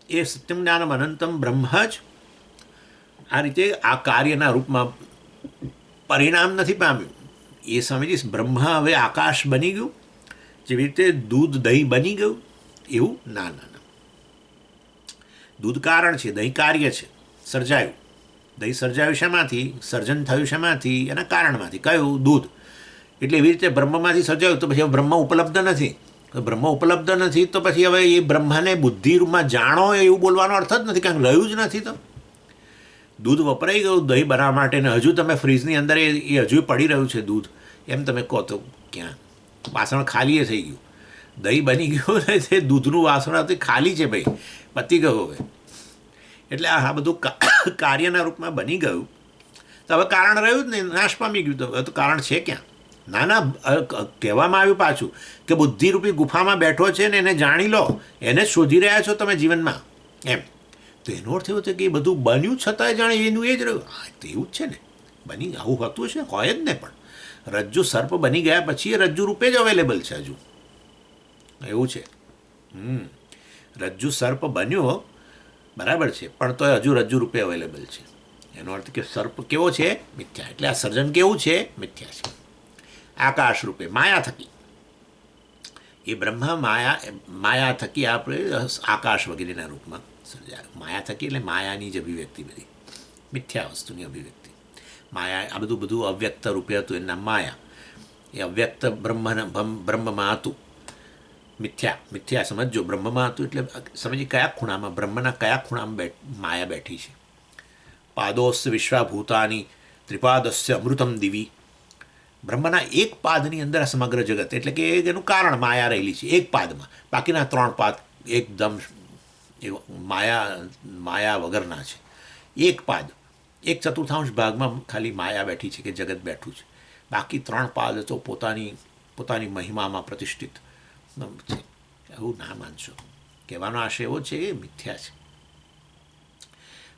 એ સત્યમ જ્ઞાનમ અનંતમ બ્રહ્મ જ આ રીતે આ કાર્યના રૂપમાં પરિણામ નથી પામ્યું. એ સમજીશ બ્રહ્મ હવે આકાશ બની ગયું, જેવી રીતે દૂધ દહીં બની ગયું એવું. ના ના ના, દૂધ કારણ છે, દહીં કાર્ય છે, સર્જાયું. દહીં સર્જાયું શેમાંથી? સર્જન થયું શેમાંથી? એના કારણમાંથી. કયું? દૂધ. એટલે એવી રીતે બ્રહ્મમાંથી સર્જાયું, તો પછી હવે બ્રહ્મ ઉપલબ્ધ નથી. તો બ્રહ્મ ઉપલબ્ધ નથી તો પછી હવે એ બ્રહ્મને બુદ્ધિરૂપમાં જાણો એવું બોલવાનો અર્થ જ નથી, કારણ કે રહ્યું જ નથી. તો દૂધ વપરાઈ ગયું દહીં બનાવવા માટે, ને હજુ તમે ફ્રીજની અંદર એ હજુ પડી રહ્યું છે દૂધ, એમ તમે કહો તો ક્યાં? વાસણ ખાલી થઈ ગયું, દહીં બની ગયું ને તે દૂધનું વાસણ હતું ખાલી છે ભાઈ, પતી ગયું હવે. એટલે આ બધું કાર્યના રૂપમાં બની ગયું તો હવે કારણ રહ્યું જ નહીં, નાશ પામી ગયું. તો હવે તો કારણ છે ક્યાં? ના ના, કહેવામાં આવ્યું પાછું કે બુદ્ધિરૂપી ગુફામાં બેઠો છે ને એને જાણી લો, એને જ શોધી રહ્યા છો તમે જીવનમાં એમ. તો એનો અર્થ એવો છે કે એ બધું બન્યું છતાંય જાણે એનું એ જ રહ્યું. હા, તો એવું જ છે ને, બની આવું હતું છે, હોય જ ને. પણ રજ્જુ સર્પ બની ગયા પછી એ રજ્જુ રૂપે જ અવેલેબલ છે હજુ, એવું છે. રજ્જુ સર્પ બન્યો બરાબર છે, પણ તો હજુ રજ્જુ રૂપે અવેલેબલ છે. એનો અર્થ કે સર્પ કેવો છે? મિથ્યા. એટલે આ સર્જન કેવું છે? મિથ્યા છે. આકાશ રૂપે માયા થકી એ બ્રહ્મ માયા થકી આપણે આકાશ વગેરેના રૂપમાં સર્જાય. માયા થકી એટલે માયાની જ અભિવ્યક્તિ, બધી મિથ્યા વસ્તુની અભિવ્યક્તિ. માયા આ બધું અવ્યક્ત રૂપે હતું, એના માયા. એ અવ્યક્ત બ્રહ્મમાં હતું. મિથ્યા સમજો, બ્રહ્મમાં હતું એટલે સમજી કયા ખૂણામાં, બ્રહ્મના કયા ખૂણામાં માયા બેઠી છે. પાદોસ્ય વિશ્વાભૂતાની ત્રિપાદસ્ય અમૃતમ દિવી. બ્રહ્મના એક પાદની અંદર આ સમગ્ર જગત, એટલે કે એનું કારણ માયા રહેલી છે એક પાદમાં. બાકીના 3 પાદ એકદમ માયા વગરના છે. એક પાદ, 1/4 ભાગમાં ખાલી માયા બેઠી છે કે જગત બેઠું છે. બાકી 3 પાદ તો પોતાની મહિમામાં પ્રતિષ્ઠિત છે. એવું ના માનશો. કહેવાનો આશય એવો છે કે મિથ્યા છે.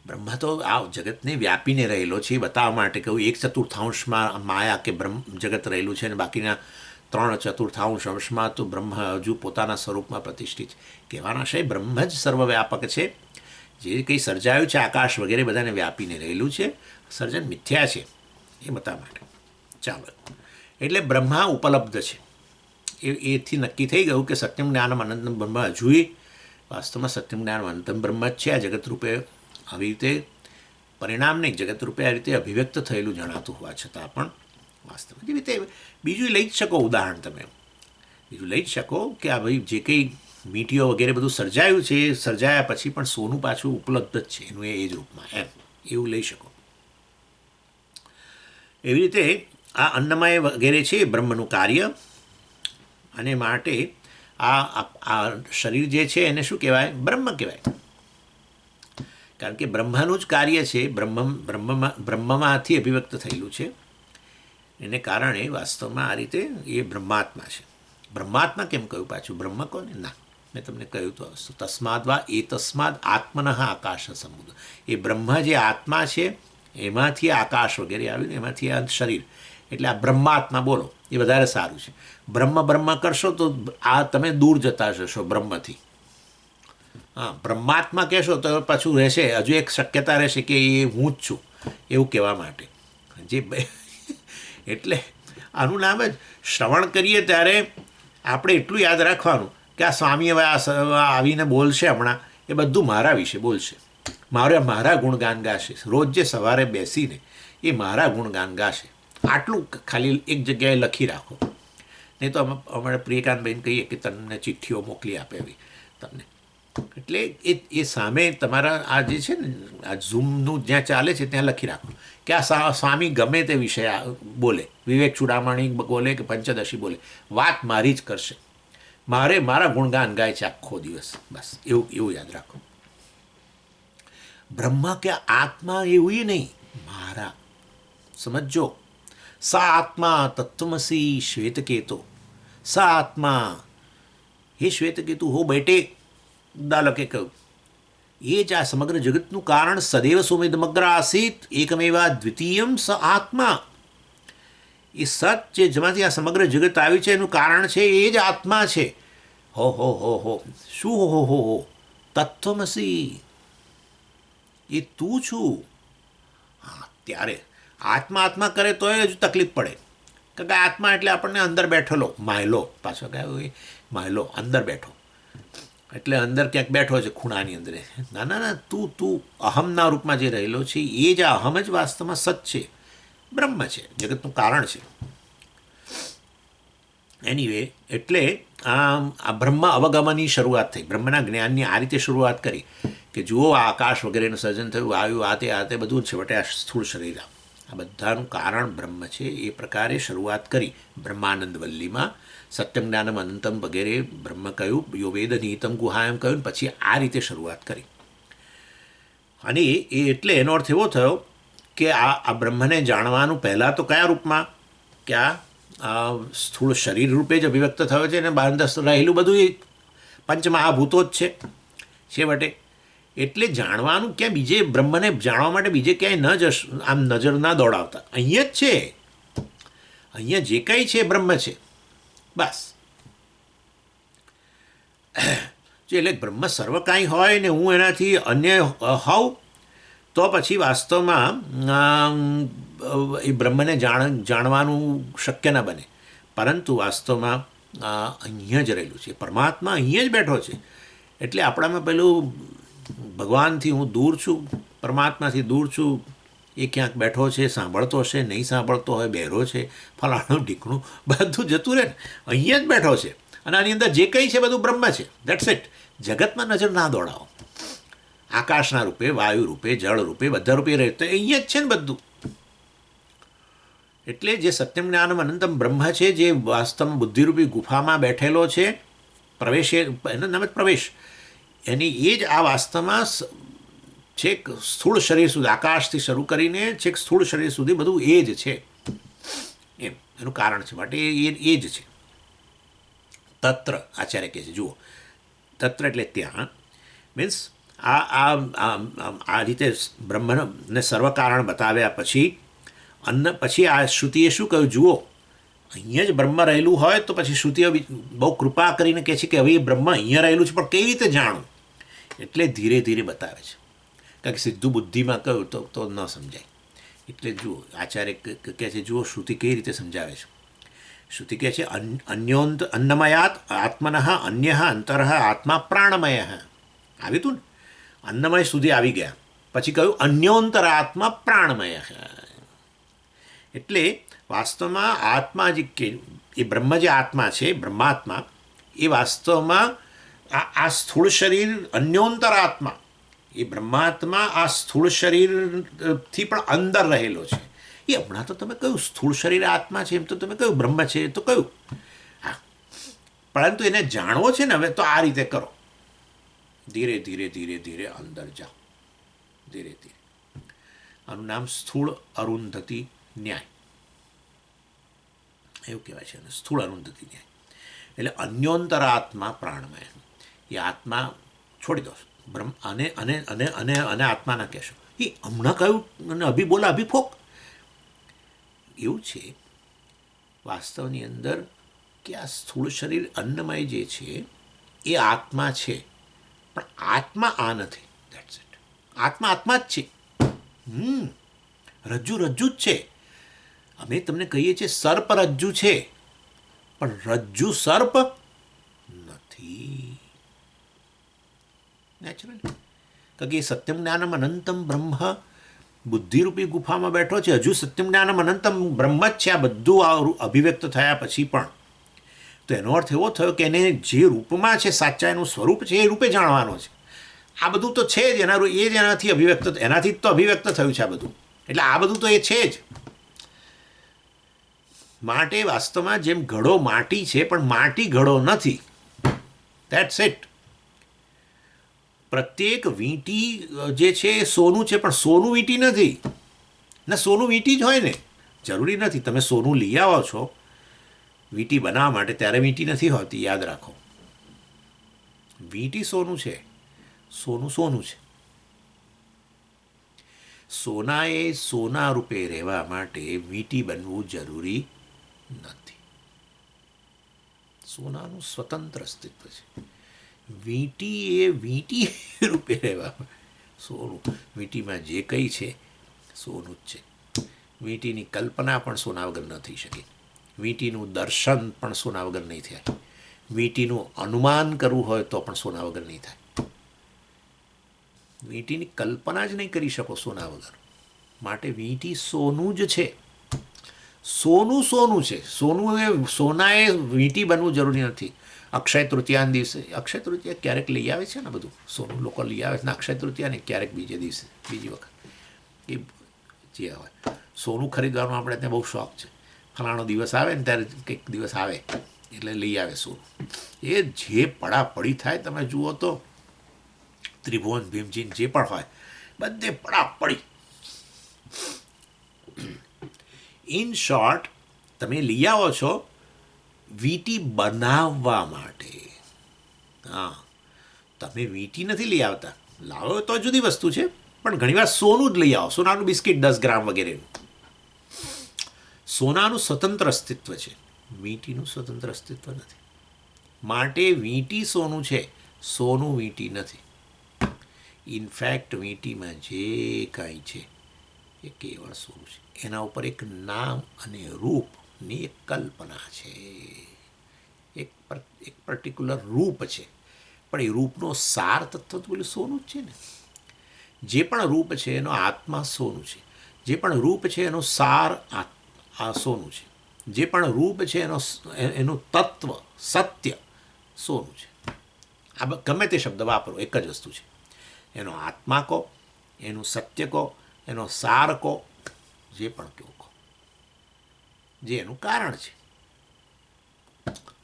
બ્રહ્મ તો આ જગતને વ્યાપીને રહેલો છે એ બતાવવા માટે કહું 1/4 માયા કે બ્રહ્મ જગત રહેલું છે, અને બાકીના 3/4 અંશમાં તો બ્રહ્મ હજુ પોતાના સ્વરૂપમાં પ્રતિષ્ઠિત છે. કહેવાનો આશય બ્રહ્મ જ સર્વવ્યાપક છે. જે કંઈ સર્જાયું છે આકાશ વગેરે બધાને વ્યાપીને રહેલું છે. સર્જન મિથ્યા છે એ બતાવવા માટે. ચાલો, એટલે બ્રહ્મા ઉપલબ્ધ છે એથી નક્કી થઈ ગયું કે સત્યમ જ્ઞાનમ અનંતમ બ્રહ્મ હજુય વાસ્તવમાં સત્યમ જ્ઞાનમ અનંતમ બ્રહ્મ જ છે. આ જગત રૂપે આવી રીતે પરિણામ નહીં, જગત રૂપે આ રીતે અભિવ્યક્ત થયેલું જણાતું હોવા છતાં પણ વાસ્તવમાં જેવી રીતે બીજું લઈ જ શકો ઉદાહરણ. તમે બીજું લઈ જ શકો કે આ ભાઈ જે કંઈ મીટીઓ વગેરે બધું સર્જાયું છે, એ સર્જાયા પછી પણ સોનું પાછું ઉપલબ્ધ જ છે એનું એ જ રૂપમાં, એમ એવું લઈ શકો. એવી રીતે આ અન્નમય વગેરે છે એ બ્રહ્મનું કાર્ય, અને માટે આ શરીર જે છે એને શું કહેવાય? બ્રહ્મ કહેવાય. કારણ કે બ્રહ્મનું જ કાર્ય છે, બ્રહ્મમાંથી અભિવ્યક્ત થયેલું છે, એને કારણે વાસ્તવમાં આ રીતે એ બ્રહ્માત્મા છે. બ્રહ્માત્મા કેમ કહ્યું પાછું? બ્રહ્મ કોને? ના, મેં તમને કહ્યું તો તસ્માદ વા એ તસ્માદ આત્મનઃ આકાશ સમુદ્ર. એ બ્રહ્મ જે આત્મા છે એમાંથી આકાશ વગેરે આવ્યું ને, એમાંથી આ શરીર, એટલે આ બ્રહ્માત્મા બોલો એ વધારે સારું છે. બ્રહ્મ કરશો તો આ તમે દૂર જતા જશો બ્રહ્મથી. હા, બ્રહ્માત્મા કહેશો તો પાછું રહેશે, હજુ એક શક્યતા રહેશે કે એ હું જ છું એવું કહેવા માટે. એટલે આનું નામ જ શ્રવણ કરીએ ત્યારે આપણે એટલું યાદ રાખવાનું કે આ સ્વામી હવે આવીને બોલશે હમણાં, એ બધું મારા વિશે બોલશે, મારા ગુણગાન ગાશે. રોજ જે સવારે બેસીને એ મારા ગુણગાન ગાશે. આટલું ખાલી એક જગ્યાએ લખી રાખો. નહીં તો અમારે પ્રિયકાંતબેન કહીએ કે તમને ચિઠ્ઠીઓ મોકલી આપે એવી તમને. એટલે એ સામે તમારા આ જે છે ને, આ ઝૂમનું જ્યાં ચાલે છે ત્યાં લખી રાખો કે આ સ્વામી ગમે તે વિષય બોલે, વિવેક ચૂડામણી બોલે કે પંચદશી બોલે, વાત મારી જ કરશે, મારા ગુણગાન ગાય છે આખો દિવસ. બસ એવું યાદ રાખો. બ્રહ્મા કે આત્મા એવું નહીં, મારા. સમજો, સા આત્મા તત્વમસી શ્વેતકેતો. સા આત્મા, હે શ્વેતકેતુ હો બેટે, દાલકે કહ્યું, એ જ આ સમગ્ર જગતનું કારણ સદૈવ સોમિદમગ્ર આસીત એકમેવા દ્વિતીયમ સ આત્મા. એ સત છે જેમાંથી આ સમગ્ર જગત આવ્યું છે એનું કારણ છે એ જ આત્મા છે. હો શું હો તત્વમસી, એ તું છું. હા, ત્યારે આત્મા કરે તો એ જ તકલીફ પડે, કારણ કે આત્મા એટલે આપણને અંદર બેઠેલો માયલો, પાછો કહેવાય માયલો, અંદર બેઠો, એટલે અંદર ક્યાંક બેઠો છે ખૂણાની અંદર. ના, તું અહમના રૂપમાં જે રહેલો છે એ જ આ અહમ જ વાસ્તવમાં સત છે, બ્રહ્મ છે, જગતનું કારણ છે. એનીવે, એટલે આ બ્રહ્મ અવગમનની શરૂઆત થઈ, બ્રહ્મના જ્ઞાનની આ રીતે શરૂઆત કરી કે જુઓ આ આકાશ વગેરેનું સર્જન થયું, આવ્યું આ તે બધું છેવટે આ સ્થૂળ શરીર, આ બધાનું કારણ બ્રહ્મ છે. એ પ્રકારે શરૂઆત કરી બ્રહ્માનંદ વલ્લીમાં. સત્યમ જ્ઞાનમ અનંતમ વગેરે બ્રહ્મ કહ્યું, યોવેદ નિહિતમ ગુહાયમ કહ્યું, પછી આ રીતે શરૂઆત કરી. અને એ એટલે એનો અર્થ એવો થયો કે આ બ્રહ્મને જાણવાનું પહેલાં તો કયા રૂપમાં, કે આ સ્થૂળ શરીર રૂપે જ અભિવ્યક્ત થયો છે, અને બાંધસ રહેલું બધું એ પંચમહાભૂતો જ છે છેવટે. એટલે જાણવાનું ક્યાં બીજે, બ્રહ્મને જાણવા માટે બીજે ક્યાંય આમ નજર ના દોડાવતા, અહીંયા જ છે, અહીંયા જે કંઈ છે બ્રહ્મ છે, બસ. એટલે બ્રહ્મ સર્વ કાંઈ હોય ને હું એનાથી અન્ય હોઉં તો પછી વાસ્તવમાં એ બ્રહ્મને જાણવાનું શક્ય ન બને. પરંતુ વાસ્તવમાં અહીંયા જ રહેલું છે પરમાત્મા, અહીંયા જ બેઠો છે. એટલે આપણામાં પેલું ભગવાનથી હું દૂર છું, પરમાત્માથી દૂર છું, એ ક્યાંક બેઠો છે, સાંભળતો હશે, નહીં સાંભળતો હોય, બહેરો છે, ફલાણું ઢીકણું બધું જતું રહે ને, અહીંયા જ બેઠો છે. અને આની અંદર જે કંઈ છે બધું બ્રહ્મ છે, દેટ્સ ઇટ. જગતમાં નજર ના દોડાવો. આકાશના રૂપે, વાયુ રૂપે, જળ રૂપે, બધા રૂપે રહે તો અહીંયા જ છે ને બધું. એટલે જે સત્યમ જ્ઞાનમ અનંતમ બ્રહ્મ છે, જે વાસ્તવમાં બુદ્ધિરૂપી ગુફામાં બેઠેલો છે, પ્રવેશ, એનું નામ જ પ્રવેશ, એની એ જ આ વાસ્તવમાં છેક સ્થૂળ શરીર સુધી, આકાશથી શરૂ કરીને છેક સ્થૂળ શરીર સુધી બધું એ જ છે, એમ એનું કારણ છે. માટે એ જ છે. તત્ર આચાર્ય કહે છે, જુઓ, તત્ર એટલે ત્યાં, મીન્સ આ રીતે બ્રહ્મને સર્વકારણ બતાવ્યા પછી પછી આ શ્રુતિએ શું કહ્યું? જુઓ, અહીંયા જ બ્રહ્મ રહેલું હોય તો પછી શ્રુતિઓ બહુ કૃપા કરીને કહે છે કે હવે એ બ્રહ્મ અહીંયા રહેલું છે, પણ કેવી રીતે જાણવું? એટલે ધીરે ધીરે બતાવે છે, કારણ કે સીધું બુદ્ધિમાં કહ્યું તો ન સમજાય. એટલે જુઓ, આચાર્ય કહે છે, જુઓ શ્રુતિ કેવી રીતે સમજાવે છે. શ્રુતિ કહે છે અન્નમયાત આત્મન અન્ય અંતર આત્મા પ્રાણમય. આવ્યું હતું ને, અન્નમય સુધી આવી ગયા, પછી કહ્યું અન્યોંતર આત્મા પ્રાણમય. એટલે વાસ્તવમાં આત્મા જે એ બ્રહ્મ જે આત્મા છે, બ્રહ્માત્મા, એ વાસ્તવમાં આ સ્થૂળ શરીર અન્યોંતર આત્મા, એ બ્રહ્માત્મા આ સ્થૂળ શરીરથી પણ અંદર રહેલો છે. એ હમણાં તો તમે કહ્યું સ્થૂળ શરીર આત્મા છે, એમ તો તમે કહ્યું બ્રહ્મ છે, એ તો કહ્યું. હા, પરંતુ એને જાણવો છે ને હવે, તો આ રીતે કરો, ધીરે ધીરે ધીરે ધીરે અંદર જાઓ, ધીરે ધીરે. આનું નામ સ્થૂળ અરુંધતી ન્યાય એવું કહેવાય છે, સ્થૂળ અરુંધતી ન્યાય. એટલે અન્યોંતર આત્મા પ્રાણમય, એ આત્મા છોડી દો, બ્રહ્મ અને અને અને અને અને આત્મા ના કહેશો. એ હમણાં કહ્યું અને અભી બોલા અભી ફોક, એવું છે વાસ્તવની અંદર કે આ સ્થૂળ શરીર અન્નમય જે છે એ આત્મા છે, પણ આત્મા આ નથી. That's it. આત્મા આત્મા જ છે. રજ્જુ રજ્જુ જ છે. અમે તમને કહીએ છીએ સર્પ રજ્જુ છે, પણ રજ્જુ સર્પ નથી. નેચરલી, કારણ કે એ સત્યમ જ્ઞાનમ અનંતમ બ્રહ્મ બુદ્ધિરૂપી ગુફામાં બેઠો છે, હજુ સત્યમ જ્ઞાનમ અનંતમ બ્રહ્મ જ છે. આ બધું અભિવ્યક્ત થયા પછી પણ તો એનો અર્થ એવો થયો કે એને જે રૂપમાં છે સાચા એનું સ્વરૂપ છે એ રૂપે જાણવાનો છે. આ બધું તો છે જ, એ જ એનાથી અભિવ્યક્ત, એનાથી જ તો અભિવ્યક્ત થયું છે આ બધું. એટલે આ બધું તો એ છે જ. માટે વાસ્તવમાં જેમ ઘડો માટી છે પણ માટી ઘડો નથી. That's it. પ્રત્યેક વીંટી જે છે એ સોનું છે, પણ સોનું વીંટી નથી ને. સોનું વીંટી જ હોય ને, જરૂરી નથી. તમે સોનું લઈ આવો છો વીંટી બનાવવા માટે, ત્યારે વીંટી નથી હોતી, યાદ રાખો. વીંટી સોનું છે, સોનું સોનું છે. સોનાએ સોના રૂપે રહેવા માટે વીંટી બનવું જરૂરી નથી. સોનાનું સ્વતંત્ર અસ્તિત્વ છે. વીંટી એ વીંટી રૂપે રહેવા, સોનું વીંટીમાં જે કંઈ છે સોનું જ છે. વીંટીની કલ્પના પણ સોના વગર ન થઈ શકે. વીંટીનું દર્શન પણ સોના વગર નહીં થાય. વીંટીનું અનુમાન કરવું હોય તો પણ સોના વગર નહીં થાય. વીંટીની કલ્પના જ નહીં કરી શકો સોના વગર. માટે વીંટી સોનું જ છે. સોનું સોનું છે. સોનું એ સોનાએ વીંટી બનવું જરૂરી નથી. અક્ષય તૃતીયાના દિવસે, અક્ષય તૃતીયા ક્યારેક લઈ આવે છે ને બધું સોનું લોકો લઈ આવે છે ને અક્ષય તૃતીયા ને ક્યારેક બીજે દિવસે, બીજી વખત એ જે હોય સોનું ખરીદવાનો આપણે ત્યાં બહુ શોખ છે. ફલાણો દિવસ આવે ને ત્યારે કંઈક દિવસ આવે એટલે લઈ આવે સોનું. એ જે પડાપડી થાય તમે જુઓ તો ત્રિભુવન ભીમજી જે પણ હોય બધે પડાપડી. ઇન શોર્ટ, તમે લઈ આવો છો વીંટી બનાવવા માટે. હા, તમે વીંટી નથી લઈ આવતા. લાવો તો જુદી વસ્તુ છે, પણ ઘણીવાર સોનું જ લઈ આવો. સોનાનું બિસ્કિટ 10 ગ્રામ વગેરેનું. સોનાનું સ્વતંત્ર અસ્તિત્વ છે, વીંટીનું સ્વતંત્ર અસ્તિત્વ નથી. માટે વીંટી સોનું છે, સોનું વીંટી નથી. ઇનફેક્ટ વીંટીમાં જે કાંઈ છે એ કેવળ સોનું છે. એના ઉપર એક નામ અને રૂપની એક કલ્પના છે, એક પર્ટિક્યુલર રૂપ છે, પણ એ રૂપનો સાર તત્વ તો પેલું સોનું જ છે ને. જે પણ રૂપ છે એનો આત્મા સોનું છે. જે પણ રૂપ છે એનો સાર આ સોનું છે. જે પણ રૂપ છે એનું તત્વ સત્ય સોનું છે. આ ગમે તે શબ્દ વાપરો, એક જ વસ્તુ છે. એનો આત્મા કહો, એનું સત્ય કહો, એનો સાર કહો, જે પણ કેવું કહો, જે એનું કારણ છે.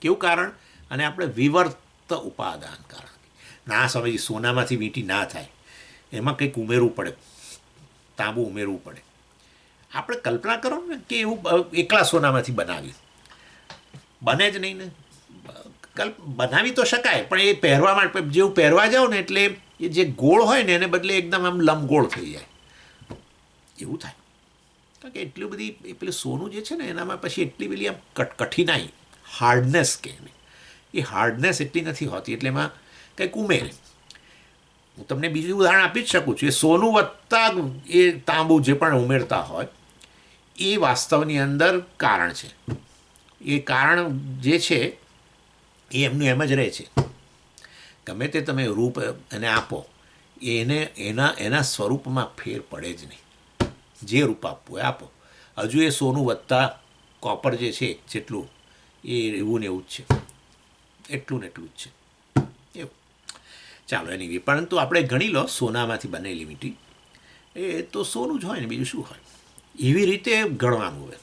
કેવું કારણ? અને આપણે વિવર્ત ઉપાદાન કારણ. ના સમજી સોનામાંથી વીંટી ના થાય, એમાં કંઈક ઉમેરવું પડે, તાંબુ ઉમેરવું પડે. આપણે કલ્પના કરો ને કે એવું એકલા સોનામાંથી બનાવ્યું, બને જ નહીં ને. બનાવી તો શકાય, પણ એ પહેરવા માટે જેવું પહેરવા જાઓ ને એટલે એ જે ગોળ હોય ને એને બદલે એકદમ આમ લંબગોળ થઈ જાય, એવું થાય. કારણ કે એટલી બધી એ પેલું સોનું જે છે ને એનામાં પછી એટલી બધી આમ કઠિનાઈ, હાર્ડનેસ કે એ હાર્ડનેસ એટલી નથી હોતી, એટલે એમાં કંઈક ઉમેરે. હું તમને બીજું ઉદાહરણ આપી જ શકું છું. એ સોનું વત્તા એ તાંબુ જે પણ ઉમેરતા હોય એ વાસ્તવની અંદર કારણ છે. એ કારણ જે છે એ એમનું એમ જ રહે છે. ગમે તે તમે રૂપ એને આપો, એના સ્વરૂપમાં ફેર પડે જ નહીં. જે રૂપ આપવું એ આપો. હજુ એ સોનું વત્તા કોપર જે છે જેટલું એ એવું ને એવું જ છે, એટલું ને એટલું જ છે એવું. ચાલો એની પરંતુ આપણે ગણી લો સોનામાંથી બનેલી મીઠી, એ તો સોનું જ હોય ને, બીજું શું હોય. એવી રીતે ગણવાનું હોય.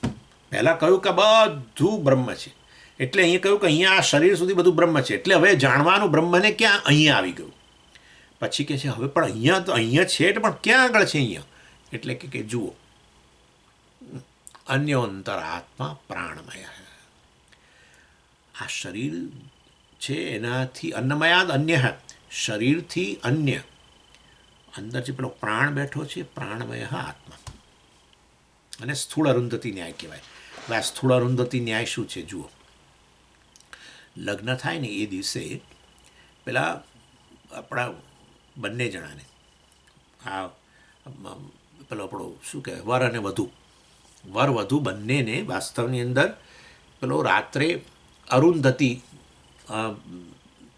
પહેલાં કહ્યું કે બધું બ્રહ્મ છે, એટલે અહીંયા કહ્યું કે અહીંયા આ શરીર સુધી બધું બ્રહ્મ છે, એટલે હવે જાણવાનું બ્રહ્મને ક્યાં અહીંયા આવી ગયું. પછી કે છે હવે પણ અહીંયા તો અહીંયા છે, પણ ક્યાં આગળ છે અહીંયા? એટલે કે જુઓ, અન્યોંતર આત્મા પ્રાણમય. આ શરીર છે એનાથી અન્નમયાદ અન્ય, શરીરથી અન્ય અંદર જે પેલો પ્રાણ બેઠો છે, પ્રાણમય આત્મા. અને સ્થૂળ અરુંધતી ન્યાય કહેવાય. હવે આ સ્થૂળ અરુંધતી ન્યાય શું છે? જુઓ, લગ્ન થાય ને એ દિવસે પેલા આપણા બંને જણાને, આ પેલો આપણો શું કહેવાય, વર અને વધુ, વર વધુ બંનેને વાસ્તવની અંદર પેલો રાત્રે અરુંધતી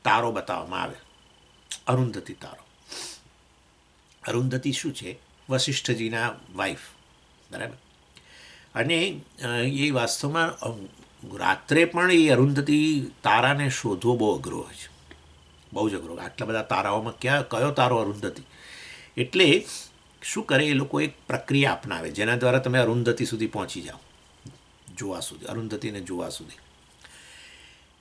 તારો બતાવવામાં આવે. અરુંધતી તારો. અરુંધતી શું છે? વશિષ્ઠજીના વાઈફ, બરાબર. અને એ વાસ્તવમાં રાત્રે પણ એ અરુંધતી તારાને શોધવો બહુ અઘરો હોય છે, બહુ જ અઘરો. આટલા બધા તારાઓમાં કયો તારો અરુંધતી? એટલે શું કરે એ લોકો? એક પ્રક્રિયા અપનાવે જેના દ્વારા તમે અરુંધતી સુધી પહોંચી જાઓ, જોવા સુધી, અરુંધતીને જોવા સુધી.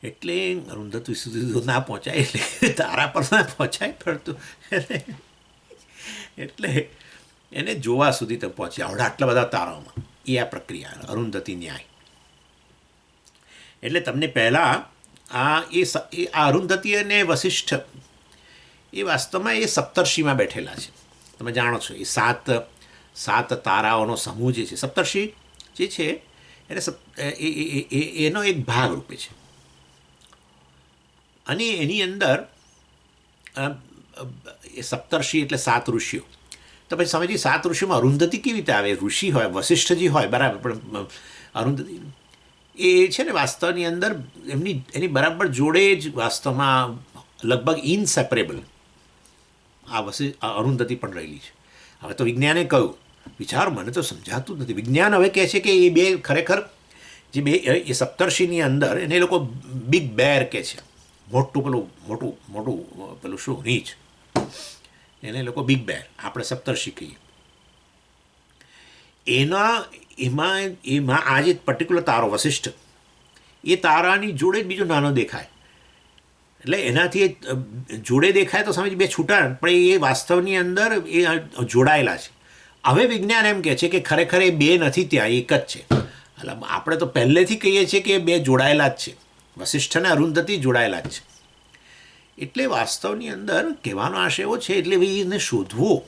એટલે અરુંધતી સુધી ના પહોંચાય, એટલે તારા પર ના પહોંચાય, પડતું એટલે એને જોવા સુધી તમે પહોંચી આવડે આટલા બધા તારાઓમાં. એ આ પ્રક્રિયા અરુંધતી ન્યાય. એટલે તમને પહેલાં આ અરુંધતી અને વશિષ્ઠ એ વાસ્તવમાં એ સપ્તર્ષિમાં બેઠેલા છે. તમે જાણો છો એ સાત તારાઓનો સમૂહ જે છે, સપ્તર્ષિ જે છે એને એનો એક ભાગ રૂપે છે. અને એની અંદર એ સપ્તર્ષિ એટલે 7 ઋષિઓ. તો પછી સમજી 7 ઋષિઓમાં અરુંધતી કેવી રીતે આવે? ઋષિ હોય, વશિષ્ઠજી હોય, બરાબર, પણ અરુંધતી એ છે ને વાસ્તવની અંદર એની બરાબર જોડે જ વાસ્તવમાં લગભગ ઇનસેપરેબલ આ અરુંધતી પણ રહેલી છે. હવે તો વિજ્ઞાને કહ્યું, વિચાર મને તો સમજાતું જ નથી. વિજ્ઞાન હવે કહે છે કે એ બે ખરેખર જે બે એ સપ્તર્ષિની અંદર એને એ લોકો બિગ બેર કહે છે. મોટું પેલું શું રીંછ, એને લોકો બિગ બેર, આપણે સપ્તર્ષિ કહીએ. એમાં આ જે પર્ટિક્યુલર તારો વશિષ્ઠ, એ તારાની જોડે જ બીજો નાનો દેખાય. એટલે એનાથી જોડે દેખાય તો સમજ બે છૂટા, પણ એ વાસ્તવની અંદર એ જોડાયેલા છે. હવે વિજ્ઞાન એમ કહે છે કે ખરેખર એ બે નથી, ત્યાં એક જ છે. એટલે આપણે તો પહેલેથી કહીએ છીએ કે બે જોડાયેલા જ છે, વશિષ્ઠ અને અરુંધતી જોડાયેલા જ છે. એટલે વાસ્તવની અંદર કહેવાનો આશય એવો છે, એટલે એને શોધવું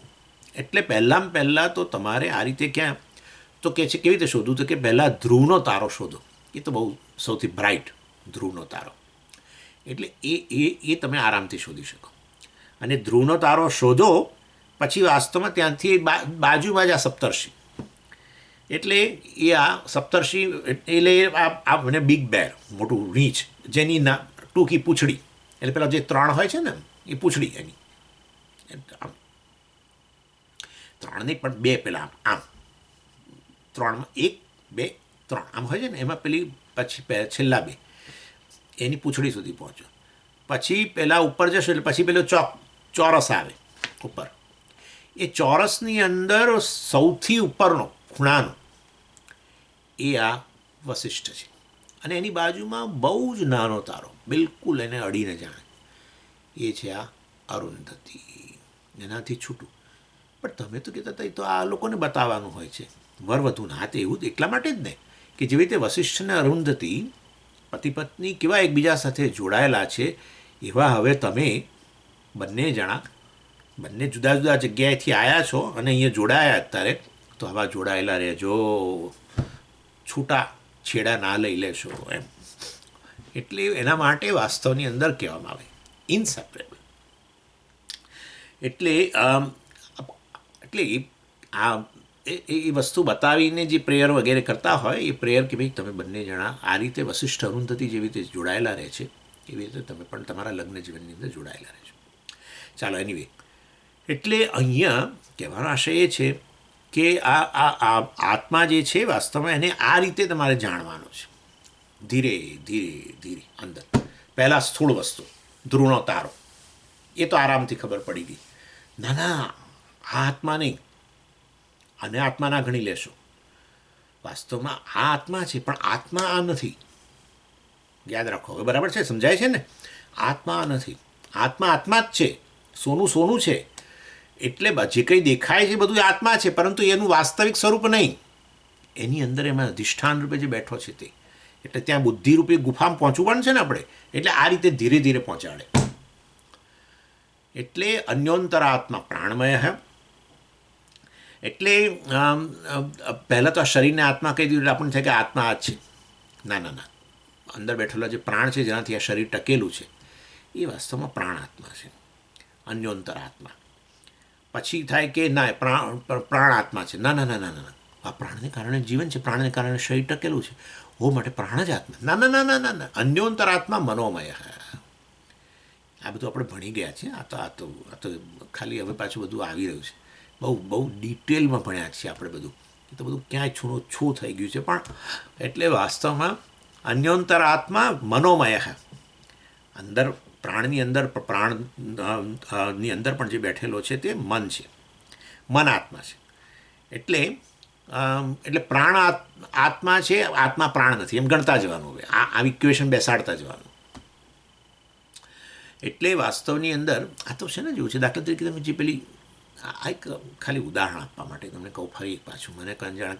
એટલે પહેલાં તો તમારે આ રીતે ક્યાં તો કહે છે કેવી રીતે શોધવું? તો કે પહેલાં ધ્રુવનો તારો શોધો. એ તો બહુ સૌથી બ્રાઇટ ધ્રુવનો તારો. એટલે એ તમે આરામથી શોધી શકો. અને ધ્રુવનો તારો શોધો પછી વાસ્તવમાં ત્યાંથી બાજુમાં જ આ સપ્તર્ષિ, એટલે એ આ સપ્તર્ષિ એટલે આ મને બિગ બેર, મોટું રીંછ, જેની ટૂંકી પૂંછડી, એટલે પેલા જે 3 હોય છે ને એ પૂંછડી એની, આમ 3 નહીં પણ 2 પેલા આમ 3માં 1 2 3 આમ હોય છે ને, એમાં પેલી પછી છેલ્લા 2 એની પૂંછડી સુધી પહોંચો. પછી પહેલાં ઉપર જશો એટલે પછી પેલો ચોરસ આવે ઉપર. એ ચોરસની અંદર સૌથી ઉપરનો ખૂણાનો એ આ વશિષ્ઠ છે. અને એની બાજુમાં બહુ જ નાનો તારો, બિલકુલ એને અડીને જાણે, એ છે આ અરુંધતી, એનાથી છૂટું. પણ તમે તો કહેતા હતા એ તો આ લોકોને બતાવવાનું હોય છે, વર વધુના. હા, તો એવું એટલા માટે જ ને કે જેવી રીતે વશિષ્ઠ અને અરુંધતી પતિ પત્ની કેવા એકબીજા સાથે જોડાયેલા છે, એવા હવે તમે બંને જણા બંને જુદા જુદા જગ્યાએથી આવ્યા છો અને અહીંયા જોડાયા અત્યારે, તો આવા જોડાયેલા રહેજો, છૂટા છેડા ના લઈ લેશો એમ. એટલે એના માટે વાસ્તવની અંદર કહેવામાં આવે ઇનસેપરેબલ. એટલે આ એ વસ્તુ બતાવીને જે પ્રેયર વગેરે કરતા હોય, એ પ્રેયર કે ભાઈ તમે બંને જણા આ રીતે વશિષ્ઠ અરુંધતી જેવી રીતે જોડાયેલા રહે છે, એવી રીતે તમે પણ તમારા લગ્ન જીવનની અંદર જોડાયેલા રહેજો. ચાલો, એનીવે, એટલે અહીંયા કહેવાનો આશય એ છે કે આ આત્મા જે છે વાસ્તવમાં એને આ રીતે તમારે જાણવાનો છે, ધીરે ધીરે ધીરે અંદર. પહેલાં સ્થૂળ વસ્તુ ધ્રુવનો તારો, એ તો આરામથી ખબર પડી ગઈ. ના ના, આ આત્મા નહીં, અને આત્મા ના ગણી લેશો. વાસ્તવમાં આ આત્મા છે, પણ આત્મા આ નથી. યાદ રાખો, હવે બરાબર છે, સમજાય છે ને? આત્મા આ નથી, આત્મા આત્મા જ છે, સોનું સોનું છે. એટલે જે કંઈ દેખાય છે બધું આત્મા છે, પરંતુ એનું વાસ્તવિક સ્વરૂપ નહીં. એની અંદર એમાં અધિષ્ઠાન રૂપે જે બેઠો છે તે. એટલે ત્યાં બુદ્ધિરૂપી ગુફામાં પહોંચવું પણ છે ને આપણે. એટલે આ રીતે ધીરે ધીરે પહોંચાડે. એટલે અન્યોંતરાત્મા પ્રાણમય હે. એટલે પહેલાં તો આ શરીરને આત્મા કહી દીધું એટલે આપણને થાય કે આત્મા આ જ છે. ના ના ના, અંદર બેઠેલો જે પ્રાણ છે, જેનાથી આ શરીર ટકેલું છે, એ વાસ્તવમાં પ્રાણ આત્મા છે, અન્યોંતરાત્મા. પછી થાય કે ના, પ્રાણ આત્મા છે. ના ના ના ના ના, આ પ્રાણને કારણે જીવન છે, પ્રાણને કારણે શરીર ટકેલું છે, ઓ માટે પ્રાણ જ આત્મા. ના ના ના ના ના ના, અન્યોંતરાત્મા મનોમય. આ બધું આપણે ભણી ગયા છીએ. આ તો ખાલી હવે પાછું બધું આવી રહ્યું છે. બહુ ડિટેલમાં ભણ્યા છીએ આપણે બધું. એ તો બધું ક્યાંય છું થઈ ગયું છે. પણ એટલે વાસ્તવમાં અન્યોંતરાત્મા મનોમય. અંદર પ્રાણની અંદર, પ્રાણની અંદર પણ જે બેઠેલો છે તે મન છે, મન આત્મા છે. એટલે પ્રાણ આત્મા છે, આત્મા પ્રાણ નથી, એમ ગણતા જવાનું. હવે આ ઇક્વેશન બેસાડતા જવાનું. એટલે વાસ્તવની અંદર આ તો છે ને જેવું છે. દાખલા તરીકે તમે જે પેલી આ એક ખાલી ઉદાહરણ આપવા માટે તમને કહું ફરી એક પાછું, મને જાણે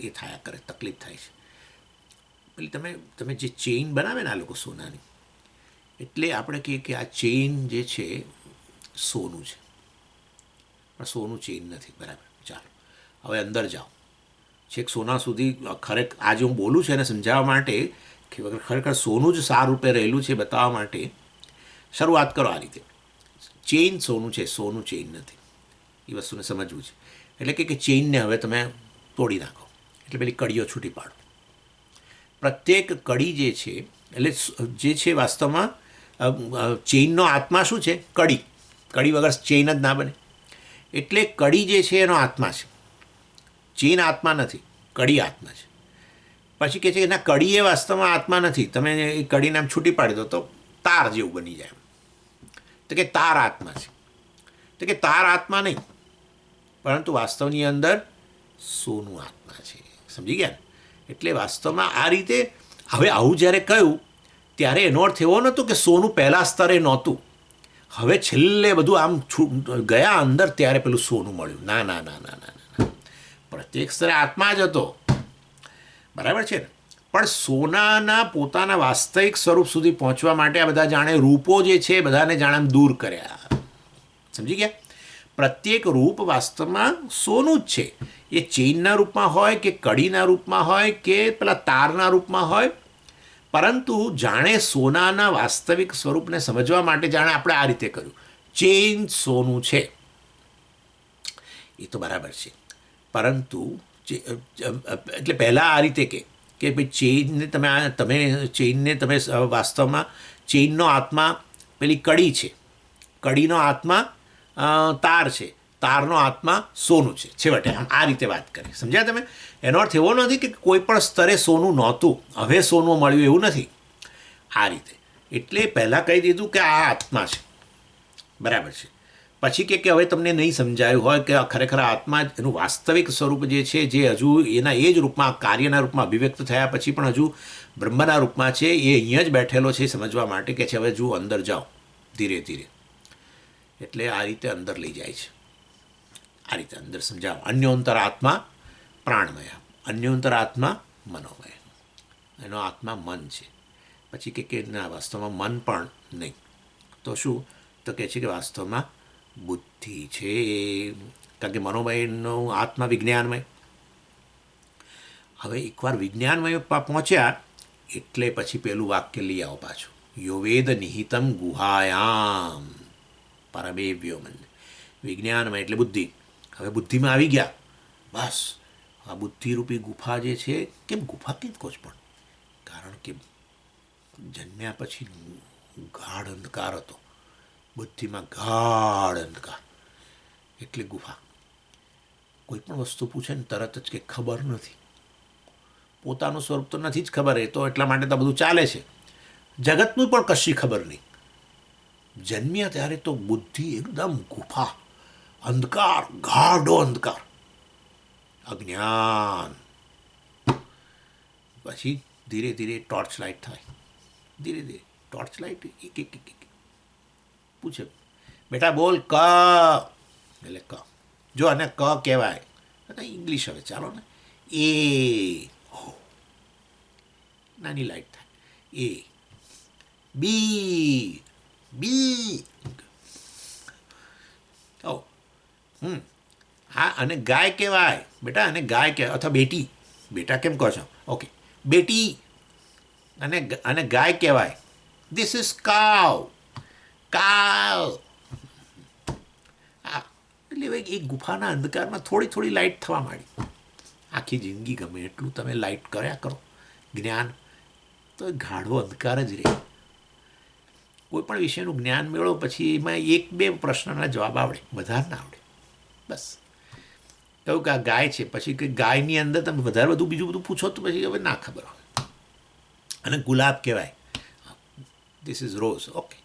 એ થયા કરે, તકલીફ થાય છે. પેલી તમે જે ચેઇન બનાવે ને આ લોકો સોનાની, એટલે આપણે કહીએ કે આ ચેઇન જે છે સોનું છે, પણ સોનું ચેઇન નથી. બરાબર, ચાલો હવે અંદર જાઓ. છેક સોના સુધી ખરેખર આજે હું બોલું છું એને સમજાવવા માટે કે ખરેખર સોનું જ સાર રૂપે રહેલું છે બતાવવા માટે શરૂઆત કરો આ રીતે. ચેઇન સોનું છે, સોનું ચેઇન નથી. એ વસ્તુને સમજવું છે. એટલે કે ચેઇનને હવે તમે તોડી નાખો, એટલે પેલી કડીઓ છૂટી પાડો. પ્રત્યેક કડી જે છે, એટલે જે છે વાસ્તવમાં ચેઇનનો આત્મા શું છે? કડી. કડી વગર ચેઇન જ ના બને. એટલે કડી જે છે એનો આત્મા છે, ચેઇન આત્મા નથી, કડી આત્મા છે. પછી કહે છે કે ના, કડી એ વાસ્તવમાં આત્મા નથી. તમે એ કડીને આમ છૂટી પાડી દો તો તાર જેવું બની જાય. તો કે તાર આત્મા છે. તો કે તાર આત્મા નહીં, પરંતુ વાસ્તવની અંદર સોનું આત્મા છે. સમજી ગયા ને? એટલે વાસ્તવમાં આ રીતે હવે આવું જ્યારે કહ્યું ત્યારે એનો અર્થ એવો નહોતો કે સોનું પહેલા સ્તરે નહોતું, હવે છેલ્લે બધું આમ ગયા અંદર ત્યારે પેલું સોનું મળ્યું. ના ના ના ના ના ના, પ્રત્યેક સ્તરે આત્મા જ હતો. બરાબર છે ને? પણ સોનાના પોતાના વાસ્તવિક સ્વરૂપ સુધી પહોંચવા માટે આ બધા જાણે રૂપો જે છે બધાને જાણે દૂર કર્યા. સમજી ગયા? પ્રત્યેક રૂપ વાસ્તવમાં સોનું જ છે. એ ચેઇનના રૂપમાં હોય કે કડીના રૂપમાં હોય કે પેલા તારના રૂપમાં હોય, પરંતુ જાણે સોનાના વાસ્તવિક સ્વરૂપને સમજવા માટે જાણે આપણે આ રીતે કર્યું. ચેઇન સોનું છે, એ તો બરાબર છે, પરંતુ એટલે પહેલાં આ રીતે કે ભાઈ ચેઇનને તમે ચેઇનને તમે વાસ્તવમાં ચેઇનનો આત્મા પેલી કડી છે, કડીનો આત્મા તાર છે, તારનો આત્મા સોનું છે. છેવટે આમ આ રીતે વાત કરી. સમજ્યા તમે? એનો અર્થ એવો નથી કે કોઈ પણ સ્તરે સોનું નહોતું, હવે સોનું મળ્યું, એવું નથી. આ રીતે એટલે પહેલાં કહી દીધું કે આ આત્મા છે. બરાબર છે. પછી કે હવે તમને નહીં સમજાયું હોય કે ખરેખર આત્મા એનું વાસ્તવિક સ્વરૂપ જે છે, જે હજુ એના એ જ રૂપમાં, કાર્યના રૂપમાં અભિવ્યક્ત થયા પછી પણ હજુ બ્રહ્મના રૂપમાં છે, એ અહીંયા જ બેઠેલો છે સમજવા માટે કે છે હવે જુઓ અંદર જાઓ ધીરે ધીરે. એટલે આ રીતે અંદર લઈ જાય છે. આ રીતે અંદર સમજાવો. અન્યોંતર આત્મા પ્રાણમય, અન્યોંતર આત્મા મનોમય. એનો આત્મા મન છે. પછી કે ના, વાસ્તવમાં મન પણ નહીં. તો શું? તો કહે છે કે વાસ્તવમાં બુદ્ધિ છે. કારણ કે મનોમયનો આત્મા વિજ્ઞાનમય. હવે એકવાર વિજ્ઞાનમય પહોંચ્યા એટલે પછી પેલું વાક્ય લઈ આવો પાછું. યોવેદ નિહિતમ ગુહાયામ પરમે વ્યોમન. વિજ્ઞાનમય એટલે બુદ્ધિ. હવે બુદ્ધિમાં આવી ગયા. બસ આ બુદ્ધિરૂપી ગુફા જે છે, કેમ ગુફા કેમ કહો છો? પણ કારણ કે જન્મ્યા પછી ગાઢ અંધકાર હતો, બુદ્ધિમાં ગાઢ અંધકાર, એટલે ગુફા. કોઈ પણ વસ્તુ પૂછે ને તરત જ કે ખબર નથી. પોતાનું સ્વરૂપ તો નથી જ ખબર. એ તો એટલા માટે તો બધું ચાલે છે. જગતનું પણ કશી ખબર નહીં. જન્મ્યા ત્યારે તો બુદ્ધિ એકદમ ગુફા, અંધકાર, ગાઢો અંધકાર, અજ્ઞાન. પછી ધીરે ધીરે ટોર્ચ લાઇટ થાય, ધીરે ધીરે ટોર્ચ લાઇટ એક એક એક પૂછે, બેટા બોલ ક, એટલે ક. જો આને ક કહેવાય, ઇંગ્લિશ હવે ચાલો ને, એ, નાની લાઇટ થાય, એ, બી, બી, ઓ, હા, અને ગાય કહેવાય બેટા, અને ગાય કહેવાય, અથવા બેટી, બેટા કેમ કહો છો, ઓકે, બેટી, અને ગાય કહેવાય, ધીસ ઇઝ કાવ, કાવ. એટલે એ ગુફાના અંધકારમાં થોડી થોડી લાઇટ થવા માંડી. આખી જિંદગી ગમે એટલું તમે લાઇટ કર્યા કરો જ્ઞાન, તો એ ગાઢો અંધકાર જ રહે. કોઈ પણ વિષયનું જ્ઞાન મેળવો પછી એમાં એક બે પ્રશ્નના જવાબ આવડે, વધારે ના આવડે. બસ કહ્યું કે આ ગાય છે, પછી કે ગાયની અંદર તમે વધારે બધું બીજું બધું પૂછો તો પછી હવે ના ખબર હોય. અને ગુલાબ કહેવાય, ધીસ ઇઝ રોઝ, ઓકે.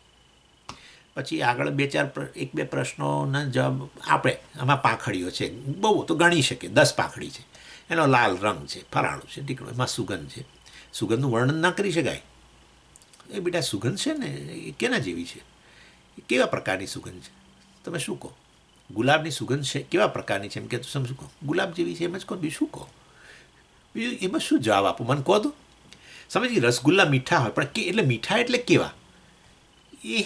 પછી આગળ બે ચાર એક બે પ્રશ્નોના જવાબ આપણે, આમાં પાંખડીઓ છે, બહુ તો ગણી શકે, 10 પાંખડી છે, એનો લાલ રંગ છે, ફરાળું છે, ટીકડો, એમાં સુગંધ છે. સુગંધનું વર્ણન ના કરી શકાય. એ બેટા સુગંધ છે ને એ કેના જેવી છે, એ કેવા પ્રકારની સુગંધ છે, તમે શું કહો? ગુલાબની સુગંધ છે કેવા પ્રકારની છે, એમ કે તમે શું કહો? ગુલાબ જેવી છે, એમ જ કહો, બીજું શું કહો? બીજું એમાં શું જવાબ આપો, મને કહો તો. સમજી, રસગુલ્લા મીઠા હોય, પણ એટલે મીઠા એટલે કેવા? એ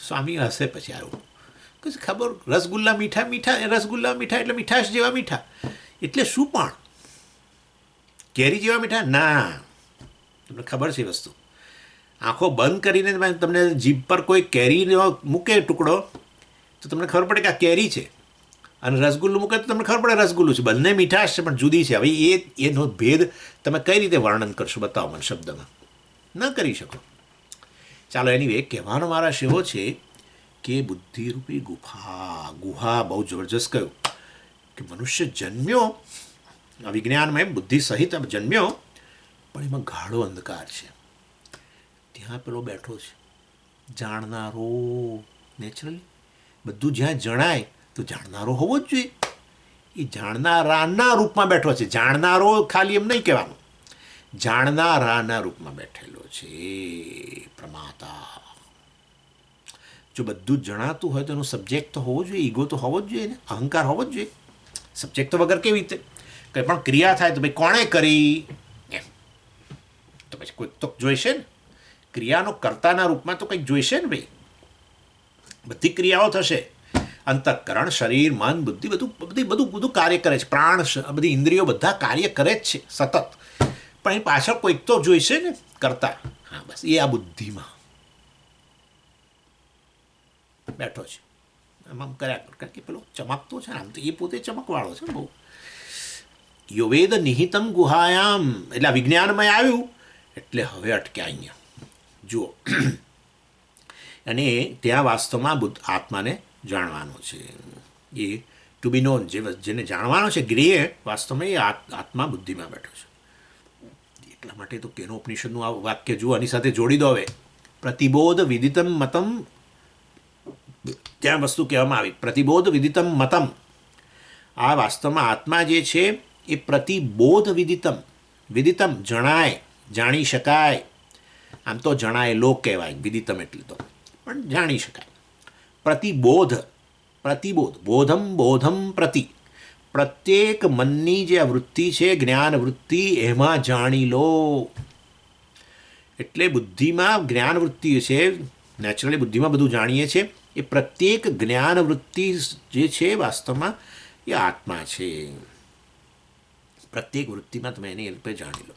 સ્વામી હશે પછી આવું કશું ખબર. રસગુલ્લા મીઠા, મીઠા, રસગુલ્લા મીઠા એટલે મીઠાશ જેવા મીઠા, એટલે શું? પણ કેરી જેવા મીઠા ના. તમને ખબર છે વસ્તુ, આંખો બંધ કરીને તમને જીભ પર કોઈ કેરીનો મૂકે ટુકડો તો તમને ખબર પડે કે આ કેરી છે, અને રસગુલ્લું મૂકે તો તમને ખબર પડે રસગુલ્લું છે. બંને મીઠાશ છે પણ જુદી છે. હવે એનો ભેદ તમે કઈ રીતે વર્ણન કરશો, બતાવો મને શબ્દમાં. ન કરી શકો. ચાલો, એની વે કહેવાનો મારા એવો છે કે બુદ્ધિરૂપી ગુહા બહુ જબરજસ્ત કહ્યું કે મનુષ્ય જન્મ્યો વિજ્ઞાનમાં, બુદ્ધિ સહિત જન્મ્યો, પણ એમાં ગાઢો અંધકાર છે. ત્યાં પેલો બેઠો છે જાણનારો. નેચરલી બધું જ્યાં જણાય તો જાણનારો હોવો જ જોઈએ. એ જાણનારાના રૂપમાં બેઠો છે. જાણનારો ખાલી એમ નહીં કહેવાનું, જાણનારાના રૂપમાં બેઠેલો છે પ્રમાતા. જો બધું જ જણાતું હોય તો એનો સબ્જેક્ટ તો હોવો જોઈએ, ઈગો તો હોવો જ જોઈએ ને, અહંકાર હોવો જ જોઈએ. સબ્જેક્ટ તો વગર કેવી રીતે? કંઈ પણ ક્રિયા થાય તો ભાઈ કોણે કરી એમ, તો પછી કોઈક તો જોઈશે ને. ક્રિયાનો કર્તાના રૂપમાં તો કંઈક જોઈશે ને ભાઈ. બધી ક્રિયાઓ થશે, અંતઃકરણ, શરીર, મન, બુદ્ધિ, બધું કાર્ય કરે છે. પ્રાણ, બધી ઇન્દ્રિયો બધા કાર્ય કરે જ છે સતત, પણ એ પાછળ કોઈક તો જોઈશે ને કરતા. હા, બસ એ આ બુદ્ધિમાં બેઠો છે. આમ કર્યા કારણ કે પેલો ચમકતો છે ને, આમ તો એ પોતે ચમકવાળો છે બહુ. યોવેદ નિહિતમ ગુહાયામ, એટલે આ વિજ્ઞાનમાં આવ્યું એટલે હવે અટક્યા અહીંયા જુઓ. અને ત્યાં વાસ્તવમાં આત્માને જાણવાનો છે. એ ટુ બી નોન, જેને જાણવાનો છે ગ્રેય, વાસ્તવમાં એ આત્મા બુદ્ધિમાં બેઠો છે. એટલા માટે તો કેનોપનિષદનું આ વાક્ય જુઓ, આની સાથે જોડી દો. હવે પ્રતિબોધ વિદિતમ મતમ, ત્યાં વસ્તુ કહેવામાં આવી, પ્રતિબોધ વિદિતમ મતમ. આ વાસ્તવમાં આત્મા જે છે એ પ્રતિબોધ વિદિતમ, વિદિતમ જણાય, જાણી શકાય. આમ તો જણાયેલો કહેવાય, વિદિતમ એટલે તો પણ જાણી શકાય. પ્રતિબોધ, બોધમ બોધમ પ્રતિ, પ્રત્યેક મનની જે આ વૃત્તિ છે, જ્ઞાન વૃત્તિ, એમાં જાણી લો. એટલે બુદ્ધિમાં જ્ઞાન વૃત્તિ છે, નેચરલી બુદ્ધિમાં બધું જાણીએ છીએ. એ પ્રત્યેક જ્ઞાન વૃત્તિ જે છે વાસ્તવમાં એ આત્મા છે. પ્રત્યેક વૃત્તિમાં તમે એની રૂપે જાણી લો.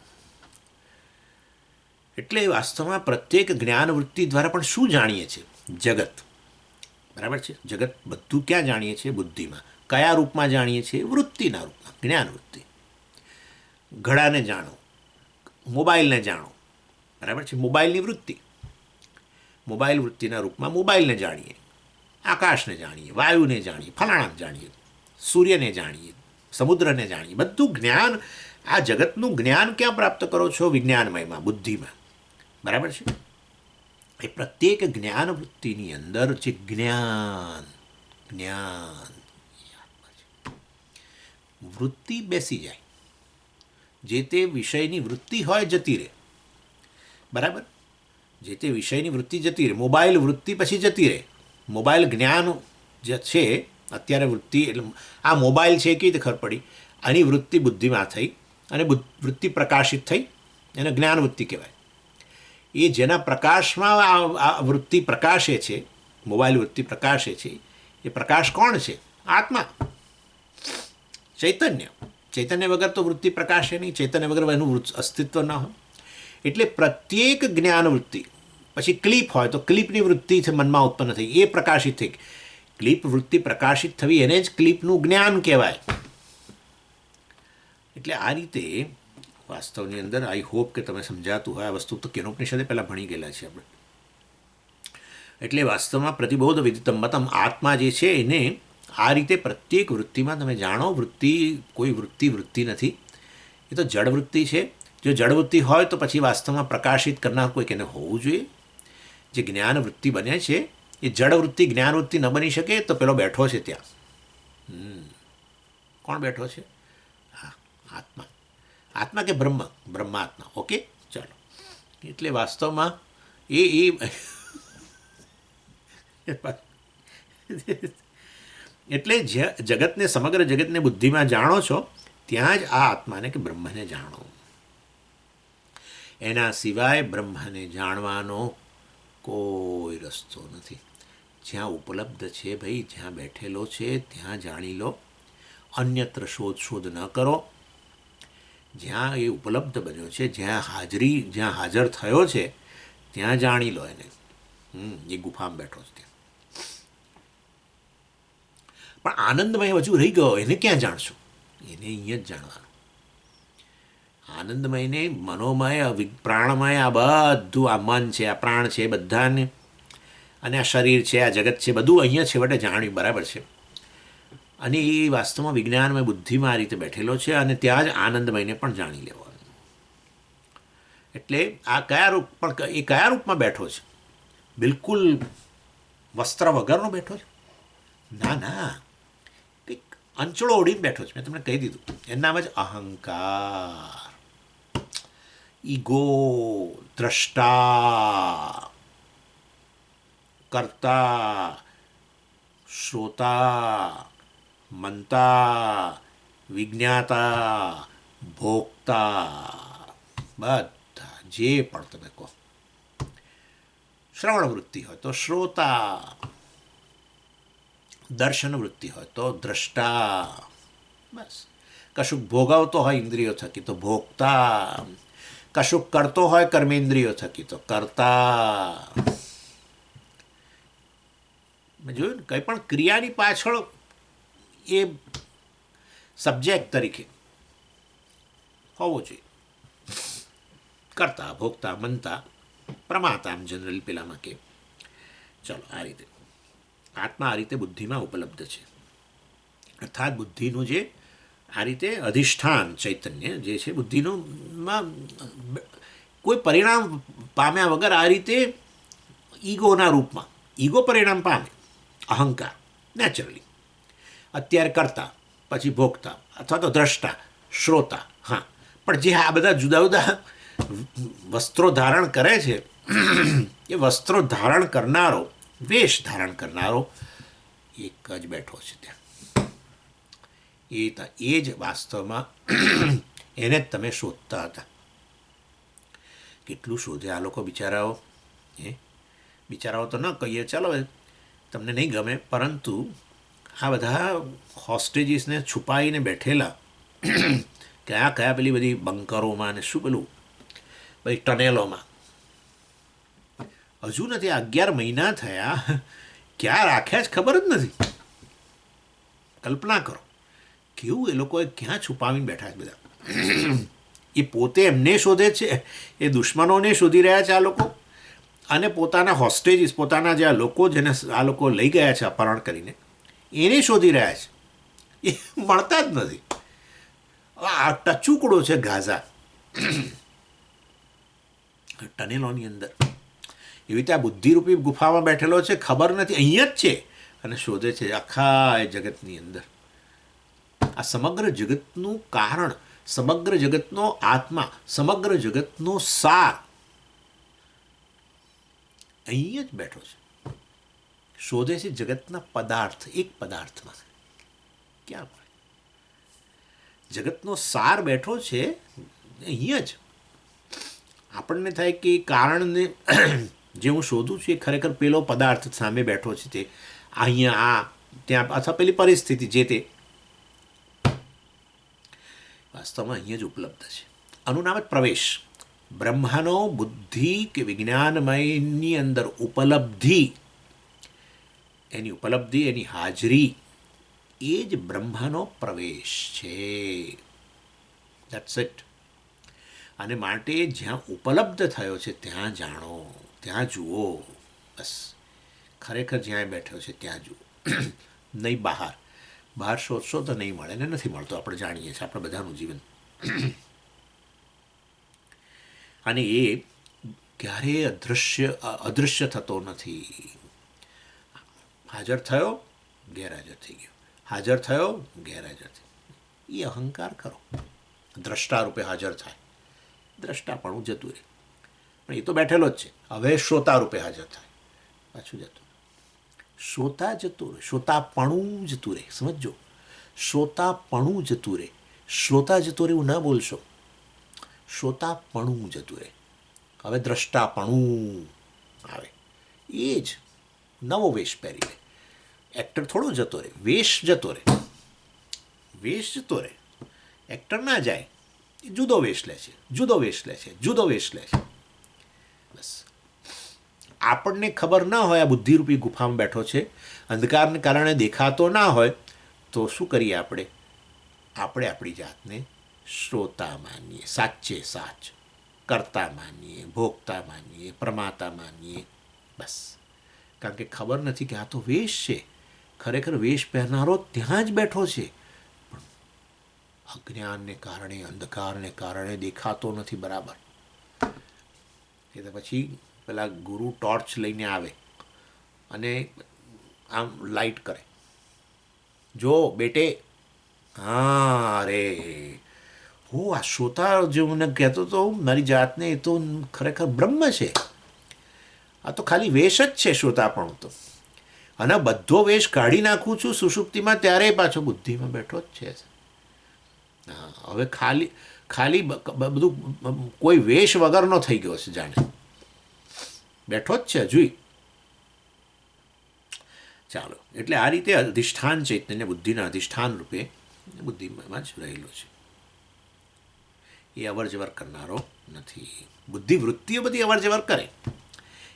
એટલે વાસ્તવમાં પ્રત્યેક જ્ઞાન વૃત્તિ દ્વારા પણ શું જાણીએ છીએ? જગત. બરાબર છે? જગત બધું ક્યાં જાણીએ છીએ? બુદ્ધિમાં. કયા રૂપમાં જાણીએ છીએ? વૃત્તિના રૂપમાં, જ્ઞાન વૃત્તિ. ઘડાને જાણો, મોબાઈલને જાણો, બરાબર છે? મોબાઈલની વૃત્તિ, મોબાઈલ વૃત્તિના રૂપમાં મોબાઈલને જાણીએ, આકાશને જાણીએ, વાયુને જાણીએ, ફલાણાને જાણીએ, સૂર્યને જાણીએ, સમુદ્રને જાણીએ. બધું જ્ઞાન, આ જગતનું જ્ઞાન ક્યાં પ્રાપ્ત કરો છો? વિજ્ઞાનમયમાં, બુદ્ધિમાં. બરાબર છે? એ પ્રત્યેક જ્ઞાન વૃત્તિની અંદર જે જ્ઞાન જ્ઞાન વૃત્તિ બેસી જાય, જે તે વિષયની વૃત્તિ હોય જતી રહે, બરાબર, જે તે વિષયની વૃત્તિ જતી રહે. મોબાઈલ વૃત્તિ પછી જતી રહે. મોબાઈલ જ્ઞાન જે છે અત્યારે વૃત્તિ, એટલે આ મોબાઈલ છે કેવી રીતે ખબર પડી, આની વૃત્તિ બુદ્ધિમાં થઈ અને વૃત્તિ પ્રકાશિત થઈ, એને જ્ઞાન વૃત્તિ કહેવાય. એ જેના પ્રકાશમાં આ વૃત્તિ પ્રકાશે છે, મોબાઈલ વૃત્તિ પ્રકાશે છે, એ પ્રકાશ કોણ છે? આત્મા, ચૈતન્ય. ચૈતન્ય વગર તો વૃત્તિ પ્રકાશે નહીં, ચૈતન્ય વગર એનું અસ્તિત્વ ન હોય. એટલે પ્રત્યેક જ્ઞાન વૃત્તિ પછી ક્લિપ હોય તો ક્લિપની વૃત્તિ મનમાં ઉત્પન્ન થઈ, એ પ્રકાશિત થઈ. ક્લિપ વૃત્તિ પ્રકાશિત થવી એને જ ક્લિપનું જ્ઞાન કહેવાય. એટલે આ રીતે વાસ્તવની અંદર આઈ હોપ કે તમે સમજાતું હોય. આ વસ્તુ તો કેનોપનિષદે પહેલાં ભણી ગયેલા છે આપણે. એટલે વાસ્તવમાં પ્રતિબોધ વિદિતમ મતમ, આત્મા જે છે એને આ રીતે પ્રત્યેક વૃત્તિમાં તમે જાણો. વૃત્તિ કોઈ વૃત્તિ નથી, એ તો જડ વૃત્તિ છે. જો જડ વૃત્તિ હોય તો પછી વાસ્તવમાં પ્રકાશિત કરનાર કોઈક એને હોવું જોઈએ. જે જ્ઞાન વૃત્તિ બને છે એ જડ વૃત્તિ જ્ઞાન વૃત્તિ ન બની શકે તો પેલો બેઠો છે ત્યાં. કોણ બેઠો છે? હા, આત્મા. આત્મા કે બ્રહ્મ? બ્રહ્માત્મા. ઓકે, ચાલો. એટલે વાસ્તવમાં એ એટલે જગતને, સમગ્ર જગતને બુદ્ધિમાં જાણો છો ત્યાં જ આ આત્માને કે બ્રહ્મને જાણો. એના સિવાય બ્રહ્મને જાણવાનો કોઈ રસ્તો નથી. જ્યાં ઉપલબ્ધ છે ભાઈ, જ્યાં બેઠેલો છે ત્યાં જાણી લો. અન્યત્ર શોધ ન કરો. જ્યાં એ ઉપલબ્ધ બન્યો છે, જ્યાં હાજર થયો છે ત્યાં જાણી લો એને. એ ગુફામાં બેઠો છે ત્યાં. પણ આનંદમય હજુ રહી ગયો, એને ક્યાં જાણશો? એને અહીંયા જ જાણવાનું. આનંદમયને, મનોમય, પ્રાણમય, આ બધું, આ મન છે, આ પ્રાણ છે, બધાને, અને આ શરીર છે, આ જગત છે, બધું અહીંયા છેવટે જાણ્યું, બરાબર છે. અને એ વાસ્તવમાં વિજ્ઞાનમય બુદ્ધિમાં આ રીતે બેઠેલો છે અને ત્યાં જ આનંદમયને પણ જાણી લેવાનું. એટલે આ કયા રૂપમાં બેઠો છે? બિલકુલ વસ્ત્ર વગરનો બેઠો છે? ના, કંઈક અંચળો ઓઢીને બેઠો છે. મેં તમને કહી દીધું, એનું નામ જ અહંકાર, ઈગો, દ્રષ્ટા, કર્તા, શ્રોતા, મનતા, વિજ્ઞાતા, ભોગતા, બધા જે પણ તમે કહો. શ્રવણ વૃત્તિ હોય તો શ્રોતા, દર્શન વૃત્તિ હોય તો દ્રષ્ટા, બસ. કશુંક ભોગવતો હોય ઇન્દ્રિયો થકી તો ભોગતા, કશુંક કરતો હોય કર્મેન્દ્રિયો થકી તો કરતા. મેં જોયું ને, કંઈ પણ ક્રિયાની પાછળ એ સબ્જેક્ટ તરીકે હોવો જોઈએ. કરતા, ભોગતા, મનતા, પ્રમાતા, આમ જનરલી પેલામાં કે. ચલો, આ રીતે આત્મા આ રીતે બુદ્ધિમાં ઉપલબ્ધ છે. અર્થાત બુદ્ધિનું જે આ રીતે અધિષ્ઠાન ચૈતન્ય જે છે બુદ્ધિનું કોઈ પરિણામ પામ્યા વગર આ રીતે ઈગોના રૂપમાં, ઈગો પરિણામ પામે, અહંકાર નેચરલી. અત્યારે કરતા, પછી ભોગતા, અથવા તો દ્રષ્ટા, શ્રોતા. હા, પણ જે આ બધા જુદા જુદા વસ્ત્રો ધારણ કરે છે, એ વસ્ત્રો ધારણ કરનારો, વેશ ધારણ કરનારો એક જ બેઠો છે ત્યાં. એ જ વાસ્તવમાં એને જ તમે શોધતા હતા. કેટલું શોધે આ લોકો બિચારાઓ. બિચારાઓ તો ન કહીએ, ચાલો તમને નહીં ગમે, પરંતુ આ બધા હોસ્ટેજીસને છુપાઈને બેઠેલા કયા પેલી બધી બંકરોમાં ને શું પેલું બધી ટનેલોમાં, હજુ નથી 11 મહિના થયા, ક્યાં રાખ્યા જ ખબર જ નથી. કલ્પના કરો કેવું એ લોકોએ ક્યાં છુપાવીને બેઠા છે બધા. એ પોતે એમને શોધે છે, એ દુશ્મનોને શોધી રહ્યા છે આ લોકો, અને પોતાના હોસ્ટેજીસ, પોતાના જે આ લોકો જેને આ લોકો લઈ ગયા છે અપહરણ કરીને, એને શોધી રહ્યા છે. એ મળતા જ નથી. આ ટચુકડો છે ગાઝા, ટનેલોની અંદર. એવી રીતે આ બુદ્ધિરૂપી ગુફામાં બેઠેલો છે, ખબર નથી અહીંયા જ છે અને શોધે છે આખા એ જગતની અંદર. આ સમગ્ર જગતનું કારણ, સમગ્ર જગતનો આત્મા, સમગ્ર જગતનો સાર અહીંયા જ બેઠો છે. શોધે છે જગતના પદાર્થ, એક પદાર્થમાં. ક્યાં મળે? જગતનો સાર બેઠો છે અહીંયા જ. આપણને થાય કે કારણને જે હું શોધું છું એ ખરેખર પેલો પદાર્થ સામે બેઠો છે, તે અહીંયા આ ત્યાં અથવા પેલી પરિસ્થિતિ જે તે વાસ્તવમાં અહીંયા જ ઉપલબ્ધ છે. આનું નામ જ પ્રવેશ. બ્રહ્માનો બુદ્ધિ કે વિજ્ઞાનમયની અંદર ઉપલબ્ધિ, એની ઉપલબ્ધિ, એની હાજરી, એ જ બ્રહ્માનો પ્રવેશ છે. That's it. અને માટે જ્યાં ઉપલબ્ધ થયો છે ત્યાં જાણો, ત્યાં જુઓ. બસ ખરેખર જ્યાં બેઠો છે ત્યાં જુઓ, નહીં બહાર. બહાર શોધશો તો નહીં મળે, ને નથી મળતો. આપણે જાણીએ છીએ આપણે બધાનું જીવન. અને એ ક્યારેય અદૃશ્ય થતો નથી. હાજર થયો, ગેરહાજર થઈ ગયો, હાજર થયો, ગેરહાજર થઈ ગયો. એ અહંકાર કરો. દ્રષ્ટા રૂપે હાજર થાય, દ્રષ્ટાપણું જતું રહે. પણ એ તો બેઠેલો જ છે. હવે શ્રોતા રૂપે હાજર થાય, પાછું જતું. શ્રોતા જતું રહે, શ્રોતાપણું જતું રહે. સમજો, શ્રોતાપણું જતું રહે. શ્રોતા જતું રહે એવું ના બોલશો, શ્રોતાપણું જતું રહે. હવે દ્રષ્ટાપણું આવે. એ જ નવો વેશ પહેરી લે. એક્ટર થોડો જતો રહે, વેશ જતો રહે. વેશ જતો રહે, એક્ટર ના જાય. એ જુદો વેશ લે છે, જુદો વેશ લે છે, જુદો વેશ લે છે. બસ આપણને ખબર ના હોય આ બુદ્ધિરૂપી ગુફામાં બેઠો છે, અંધકારને કારણે દેખાતો ના હોય, તો શું કરીએ આપણે? આપણે આપણી જાતને શ્રોતા માનીએ, સાચે સાચ કરતા માનીએ, ભોગતા માનીએ, પ્રમાતા માનીએ. બસ કારણ કે ખબર નથી કે આ તો વેશ છે. ખરેખર વેશ પહેરનારો ત્યાં જ બેઠો છે, પણ અજ્ઞાનને કારણે, અંધકારને કારણે દેખાતો નથી બરાબર. એ તો પછી પેલા ગુરુ ટોર્ચ લઈને આવે અને આમ લાઇટ કરે, જો બેટે. હા, અરે હું આ શ્રોતા જે મને કહેતો હતો મારી જાતને, એ તો ખરેખર બ્રહ્મ છે. આ તો ખાલી વેશ જ છે શ્રોતાપણું તો. અને બધો વેશ કાઢી નાખું છું સુષુપ્તિમાં, ત્યારે પાછો બુદ્ધિમાં બેઠો જ છે. હા, હવે ખાલી બધું કોઈ વેશ વગરનો થઈ ગયો છે, જાણે બેઠો જ છે હજુય. ચાલો, એટલે આ રીતે અધિષ્ઠાન ચૈતન્ય બુદ્ધિના અધિષ્ઠાન રૂપે બુદ્ધિમાં જ રહેલો છે. એ અવર જવર કરનારો નથી. બુદ્ધિ વૃત્તિઓ બધી અવર જવર કરે,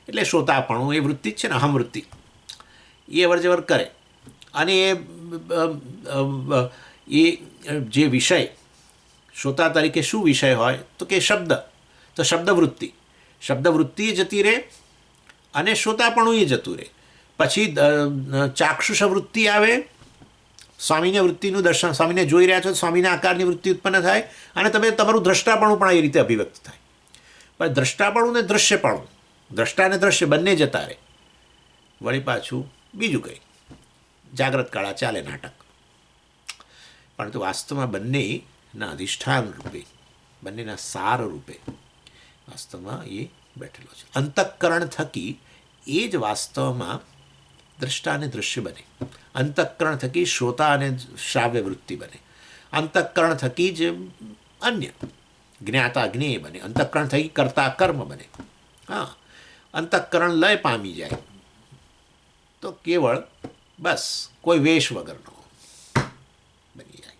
એટલે શ્રોતાપણું એ વૃત્તિ જ છે ને, અહમ વૃત્તિ. એ અવર જવર કરે. અને એ જે વિષય, શ્રોતા તરીકે શું વિષય હોય તો કે શબ્દ, તો શબ્દવૃત્તિ, શબ્દવૃત્તિ જતી રહે અને શ્રોતાપણું એ જતું રહે. પછી ચાક્ષુષ વૃત્તિ આવે, સ્વામીની વૃત્તિનું દર્શન, સ્વામીને જોઈ રહ્યા છો, સ્વામીના આકારની વૃત્તિ ઉત્પન્ન થાય, અને તમે તમારું દ્રષ્ટાપણું પણ એ રીતે અભિવ્યક્ત થાય. પણ દ્રષ્ટાપણું ને દ્રશ્યપણું, દ્રષ્ટા અને દ્રશ્ય બંને જતા રહે. વળી પાછું બીજું કંઈ જાગ્રત કાળા ચાલે નાટક. પરંતુ વાસ્તવમાં બંનેના અધિષ્ઠાન રૂપે, બંનેના સાર રૂપે વાસ્તવમાં એ બેઠેલો છે. અંતઃકરણ થકી એ જ વાસ્તવમાં દ્રષ્ટા અને દૃશ્ય બને. અંતઃકરણ થકી શ્રોતા અને શ્રાવ્ય વૃત્તિ બને. અંતઃકરણ થકી જ અન્ય જ્ઞાતા જ્ઞેય બને. અંતઃકરણ થકી કર્તા કર્મ બને. હા, અંતઃકરણ લય પામી જાય તો કેવળ બસ કોઈ વેશ વગરનો બની જાય.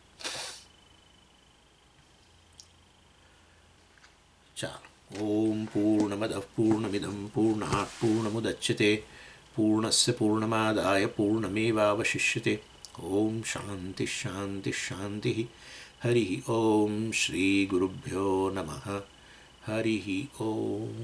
ચાલો, ઓમ પૂર્ણમદ પૂર્ણમિદમ પૂર્ણાત પૂર્ણમુદચ્યતે પૂર્ણસ્ય પૂર્ણમાદાય પૂર્ણમેવાવશિષ્યતે. ઓમ શાંતિ શાંતિ શાંતિ. હરિ ઓમ શ્રી ગુરુભ્યો નમઃ. હરિ ઓમ.